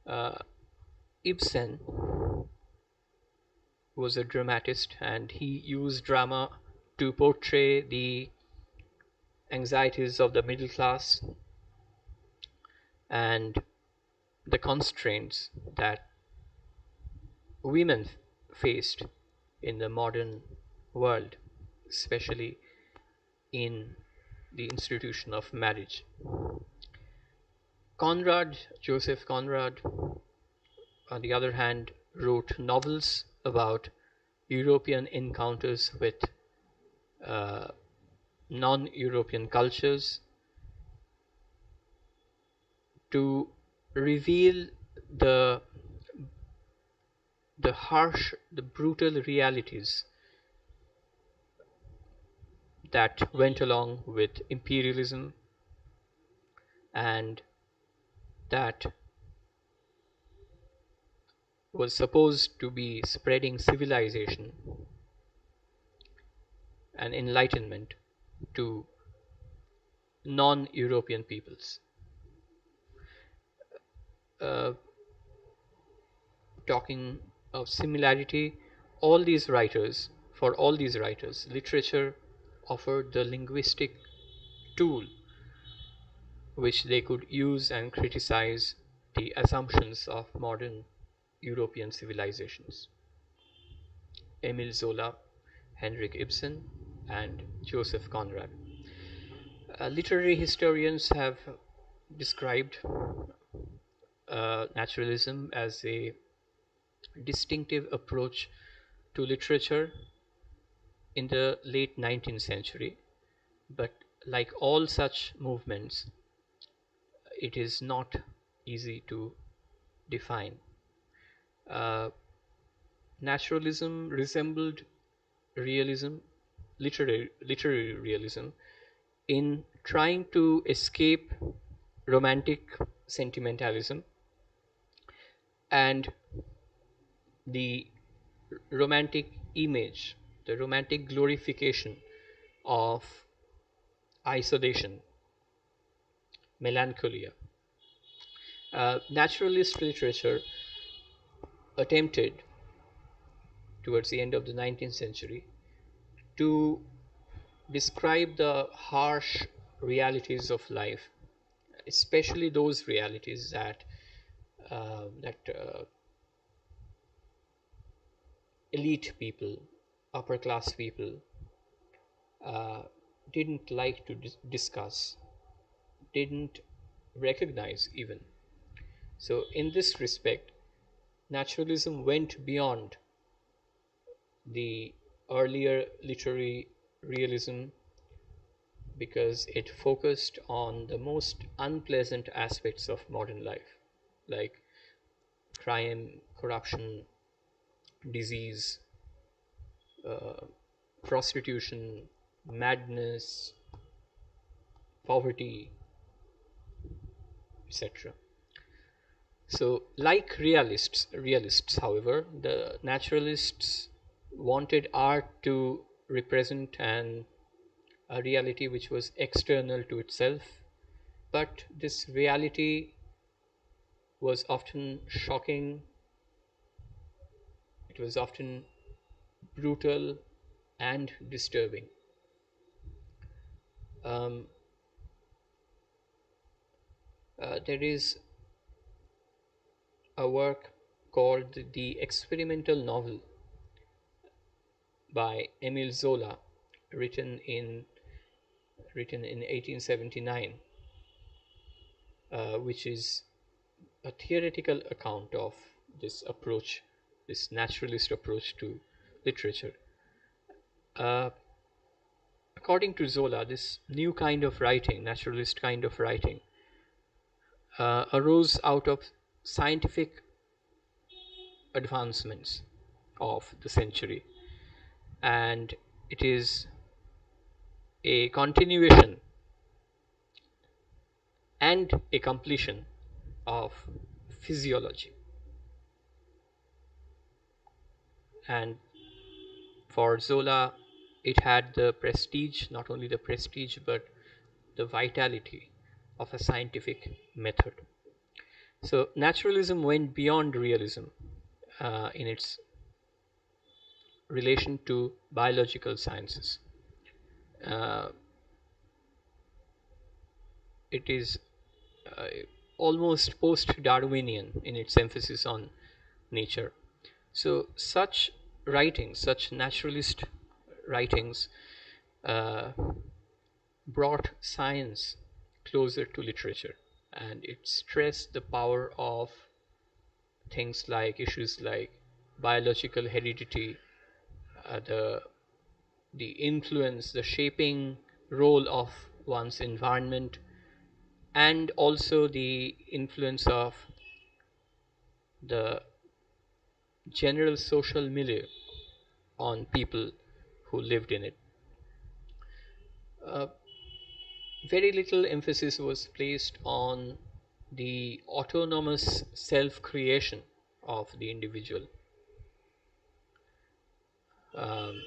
Uh, Ibsen was a dramatist, and he used drama to portray the anxieties of the middle class and the constraints that women faced in the modern world, especially in the institution of marriage. Conrad, Joseph Conrad, on the other hand, wrote novels about European encounters with uh, non European cultures to reveal the the brutal realities that went along with imperialism, and that was supposed to be spreading civilization and enlightenment to non European peoples. Uh, Talking of similarity, for all these writers, literature offered the linguistic tool which they could use and criticize the assumptions of modern European civilizations. Emile Zola, Henrik Ibsen, and Joseph Conrad. Literary historians have described naturalism as a distinctive approach to literature in the late 19th century, but like all such movements, it is not easy to define. Uh, Naturalism resembled realism, literary realism, in trying to escape romantic sentimentalism and the romantic image, the romantic glorification of isolation, melancholia. Naturalist literature attempted, towards the end of the 19th century, to describe the harsh realities of life, especially those realities that elite people, upper class people, uh, didn't like to discuss, didn't recognize even. So, in this respect, naturalism went beyond the earlier literary realism because it focused on the most unpleasant aspects of modern life, like crime, corruption, disease, uh, prostitution, madness, poverty, etc. So, like realists, however, the naturalists wanted art to represent a reality which was external to itself, but this reality was often shocking, it was often brutal and disturbing. Um, there is a work called The Experimental Novel by Emile Zola, written in written in 1879, which is a theoretical account of this approach, this naturalist approach to literature. Uh, According to Zola, this new kind of writing, naturalist kind of writing, arose out of scientific advancements of the century, and it is a continuation and a completion of physiology. And for Zola, it had the prestige, not only the prestige, but the vitality of a scientific method. So, naturalism went beyond realism in its relation to biological sciences. Uh, it is uh, almost post Darwinian in its emphasis on nature. So, such writings, such naturalist writings, uh, brought science closer to literature, and it stressed the power of things like issues like biological heredity, the influence, the shaping role of one's environment, and also the influence of the general social milieu on people who lived in it. Uh, Very little emphasis was placed on the autonomous self creation of the individual, um,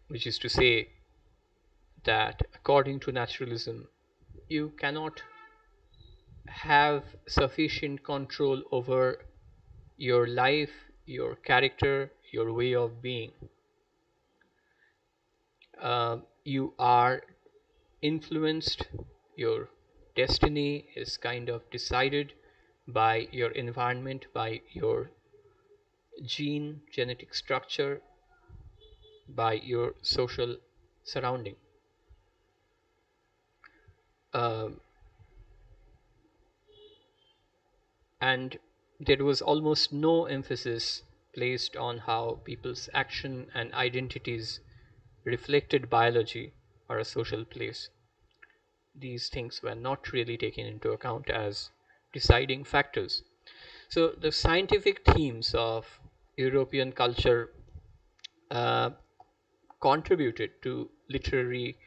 which is to say that according to naturalism, you cannot have sufficient control over your life, your character, your way of being. You are influenced, your destiny is kind of decided by your environment, by your genetic structure, by your social surrounding. Um, and there was almost no emphasis placed on how people's action and identities reflected biology or a social place. These things were not really taken into account as deciding factors. So the scientific themes of European culture uh, contributed to literary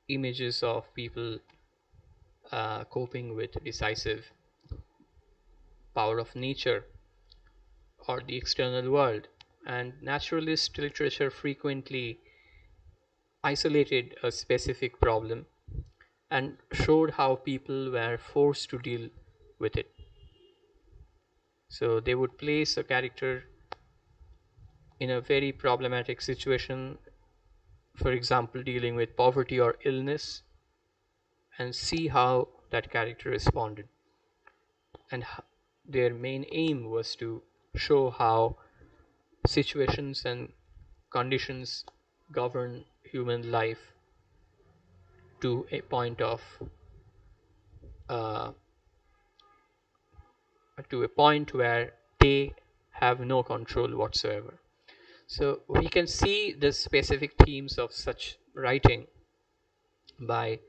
images of people coping with decisive power of nature or the external world. And naturalist literature frequently isolated a specific problem and showed how people were forced to deal with it. So they would place a character in a very problematic situation, for example, dealing with poverty or illness, and see how that character responded. And their main aim was to show how situations and conditions govern human life to a point of uh, to a point where they have no control whatsoever. So we can see the specific themes of such writing by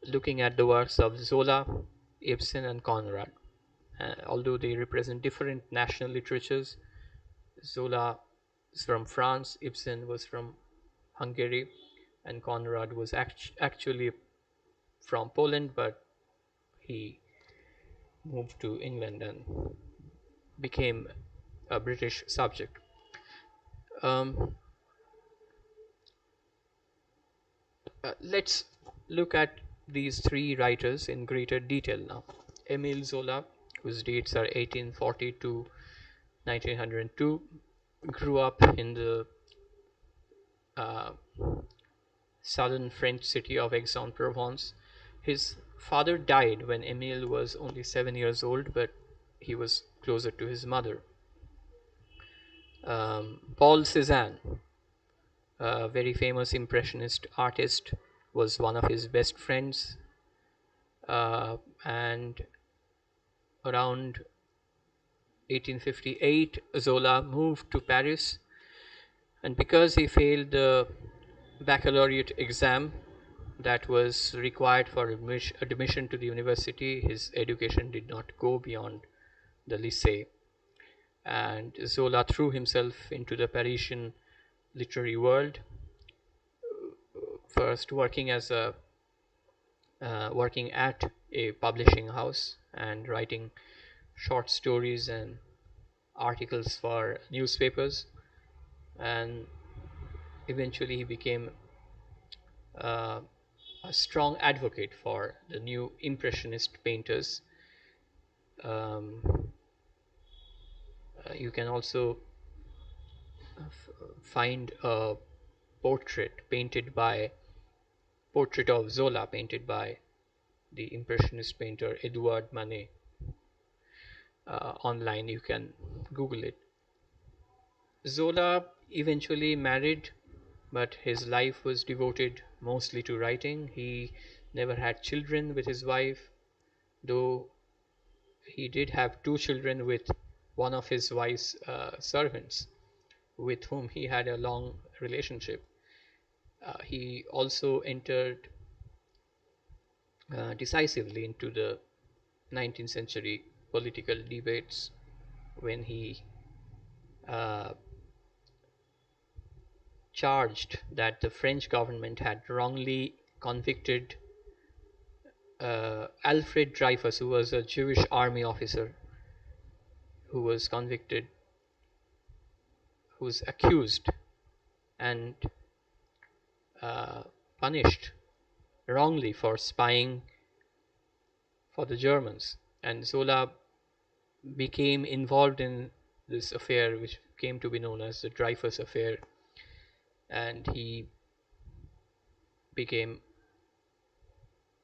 looking at the works of Zola, Ibsen, and Conrad. Although they represent different national literatures, Zola is from France, Ibsen was from Hungary, and Conrad was actually from Poland, but he moved to England and became a British subject. Um, let's look at these three writers in greater detail now. Emile Zola, whose dates are 1840 to 1902, grew up in the uh, southern French city of Aix-en-Provence. His father died when Emile was only 7 years old, but he was closer to his mother. Paul Cézanne, a very famous Impressionist artist, was one of his best friends, and around 1858, Zola moved to Paris, and because he failed the baccalaureate exam that was required for admission to the university, his education did not go beyond the lycée. And Zola threw himself into the Parisian literary world, first working at a publishing house and writing short stories and articles for newspapers, and eventually he became uh, a strong advocate for the new Impressionist painters. Um, you can also find a portrait of Zola painted by the Impressionist painter Edouard Manet online. You can Google it. Zola eventually married, but his life was devoted mostly to writing. He never had children with his wife, though he did have two children with one of his wife's servants, with whom he had a long relationship. He also entered decisively into the 19th century political debates when he uh, charged that the French government had wrongly convicted Alfred Dreyfus, who was a Jewish army officer who was convicted, who was accused and uh, punished wrongly for spying for the Germans. And Zola became involved in this affair, which came to be known as the Dreyfus Affair, and he became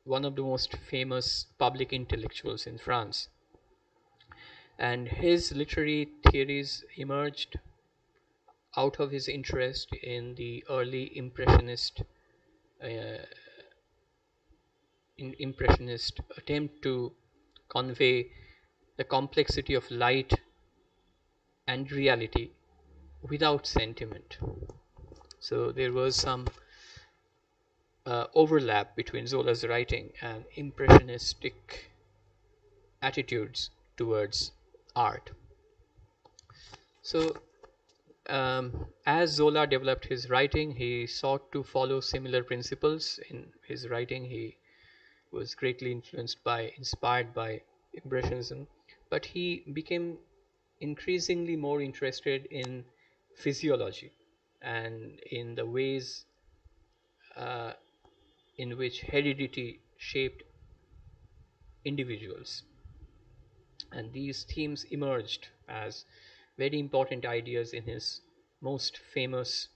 one of the most famous public intellectuals in France. And his literary theories emerged out of his interest in the early uh, impressionist attempt to convey the complexity of light and reality without sentiment. So there was some overlap between Zola's writing and impressionistic attitudes towards art. So, as Zola developed his writing, he sought to follow similar principles. In his writing, he was greatly inspired by Impressionism, but he became increasingly more interested in physiology and in the ways uh, in which heredity shaped individuals. And these themes emerged as very important ideas in his most famous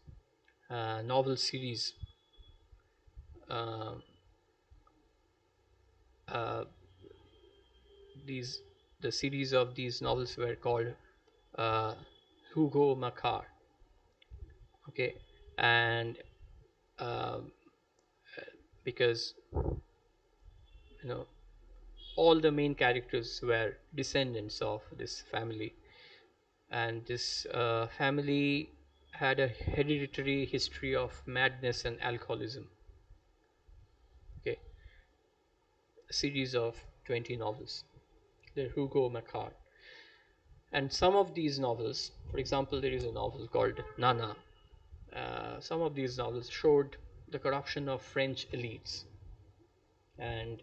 novel series. Um uh, these the series of these novels were called uh, Hugo Makar. Okay, and um, because you know all the main characters were descendants of this family, and this family had a hereditary history of madness and alcoholism. Okay, a series of 20 novels. They're Hugo Macquart. And some of these novels, for example, there is a novel called Nana. Some of these novels showed the corruption of French elites, and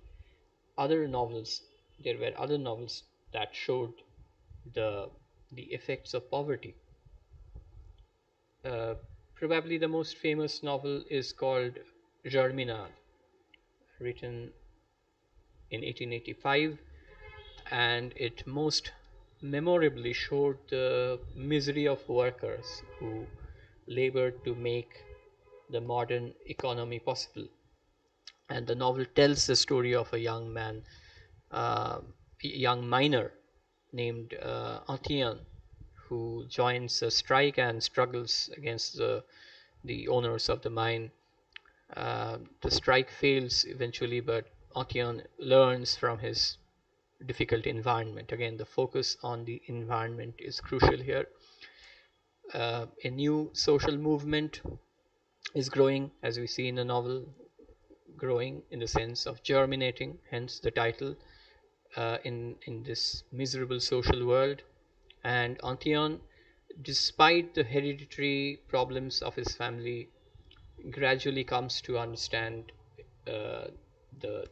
other novels, there were other novels that showed the the effects of poverty. Uh, Probably the most famous novel is called Germinal, written in 1885, and it most memorably showed the misery of workers who labored to make the modern economy possible. And the novel tells the story of a young man, uh, young miner named Etienne, who joins a strike and struggles against the owners of the mine. The strike fails eventually, but Etienne learns from his difficult environment. Again, the focus on the environment is crucial here. A new social movement is growing, as we see in the novel, growing in the sense of germinating, hence the title, in this miserable social world. And Antion, despite the hereditary problems of his family, gradually comes to understand uh, the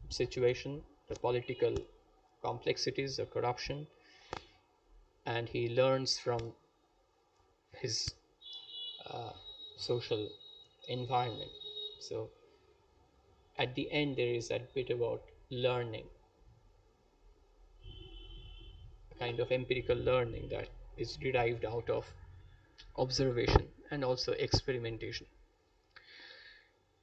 situation, the political complexities, the corruption, and he learns from his uh, social environment. So at the end, there is that bit about learning, a kind of empirical learning that is derived out of observation and also experimentation.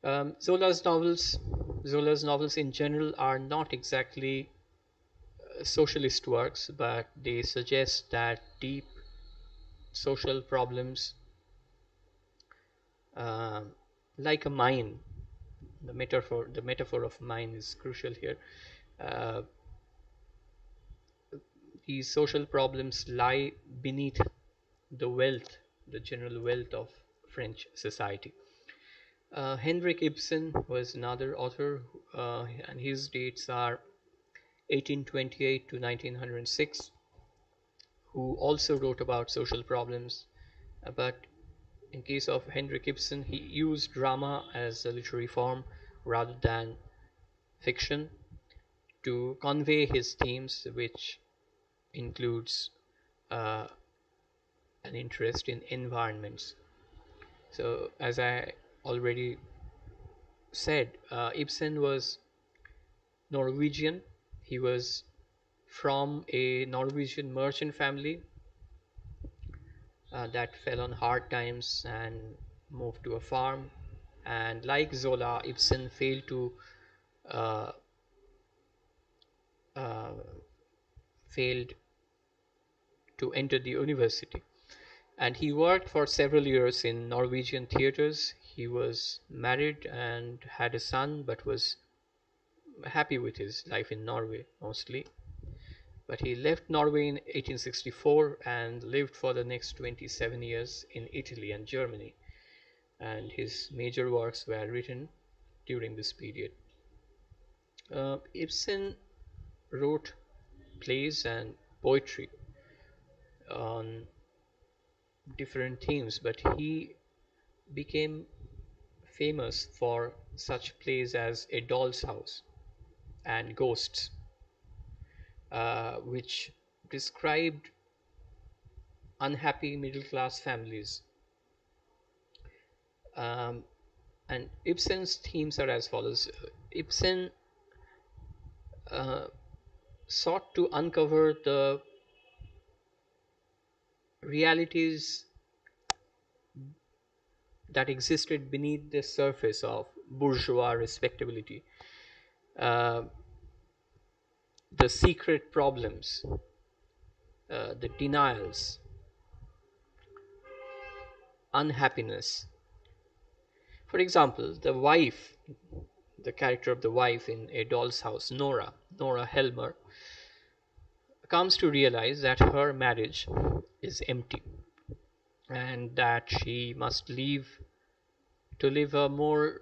Um, Zola's novels, Zola's novels in general are not exactly socialist works, but they suggest that deep social problems, um, like a mine, the metaphor of mine is crucial here. Uh, these social problems lie beneath the wealth, the general wealth of French society. Henrik Ibsen was another author, and his dates are 1828 to 1906, who also wrote about social problems. But in case of Henrik Ibsen, he used drama as a literary form rather than fiction to convey his themes, which includes uh, an interest in environments. So, as I already said, Ibsen was Norwegian. He was from a Norwegian merchant family that fell on hard times and moved to a farm. And like Zola, Ibsen uh, uh, failed to enter the university. And he worked for several years in Norwegian theaters. He was married and had a son, but was happy with his life in Norway mostly. But he left Norway in 1864 and lived for the next 27 years in Italy and Germany, and his major works were written during this period. Ibsen wrote plays and poetry on different themes, but he became famous for such plays as A Doll's House and Ghosts, which described unhappy middle class families. Um, and Ibsen's themes are as follows. Ibsen uh, sought to uncover the realities that existed beneath the surface of bourgeois respectability, uh, the secret problems, the denials, unhappiness. For example, the character of the wife in A Doll's House, Nora Helmer, comes to realize that her marriage is empty and that she must leave to live a more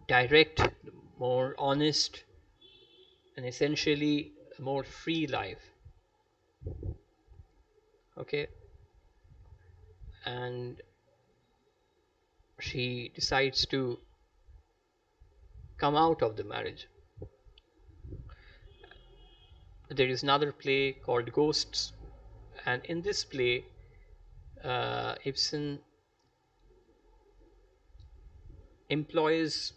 direct, more honest, and essentially a more free life. Okay, and she decides to come out of the marriage. There is another play called Ghosts, and in this play, Ibsen employs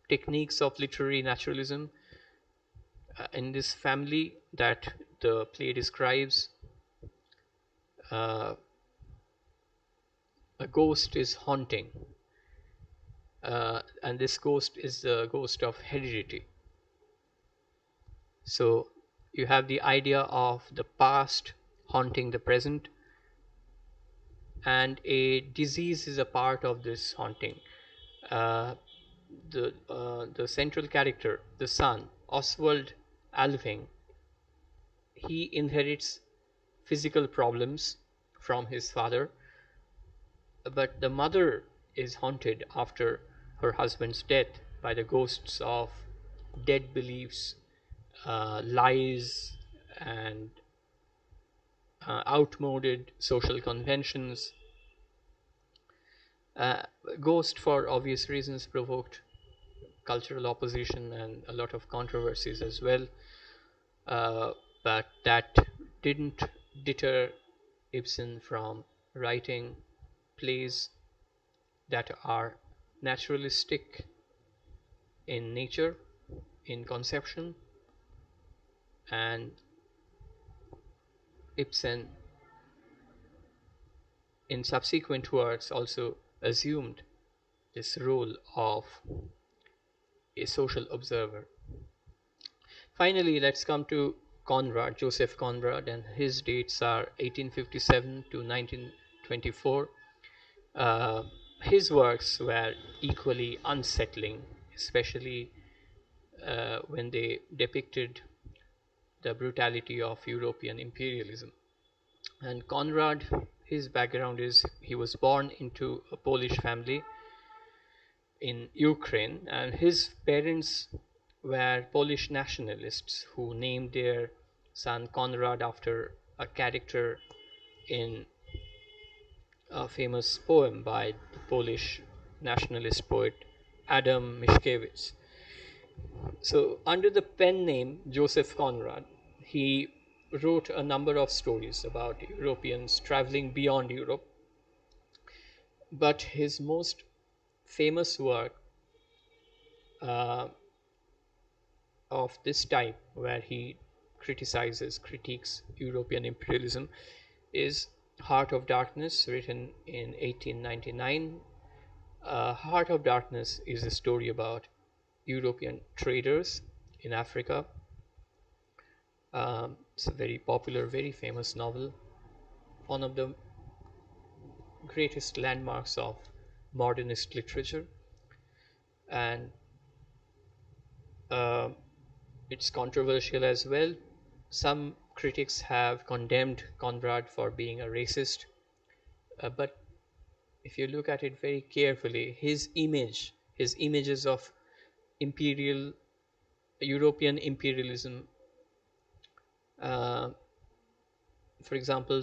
techniques of literary naturalism in this family that the play describes. Uh, a ghost is haunting, and this ghost is the ghost of heredity. So you have the idea of the past haunting the present, and a disease is a part of this haunting. Uh, the central character, the son, Oswald Alving, he inherits physical problems from his father, but the mother is haunted after her husband's death by the ghosts of dead beliefs, lies, and outmoded social conventions. Uh, Ghost, for obvious reasons, provoked cultural opposition and a lot of controversies as well. Uh, but that didn't deter Ibsen from writing plays that are naturalistic in nature, in conception, and Ibsen, in subsequent works, also assumed this role of a social observer. Finally, let's come to Conrad, Joseph Conrad, and his dates are 1857 to 1924. Uh, his works were equally unsettling, especially when they depicted the brutality of European imperialism. And Conrad, his background is he was born into a Polish family in Ukraine, and his parents were Polish nationalists who named their son Konrad after a character in a famous poem by the Polish nationalist poet Adam Mickiewicz. So, under the pen name Joseph Conrad, he wrote a number of stories about Europeans traveling beyond Europe, but his most famous work uh, of this type, where he critiques European imperialism, is Heart of Darkness, written in 1899. Heart of Darkness is a story about European traders in Africa. It's a very popular, very famous novel, one of the greatest landmarks of modernist literature. And uh, It's controversial as well. Some critics have condemned Conrad for being a racist, but if you look at it very carefully, his images of imperial European imperialism, uh, for example,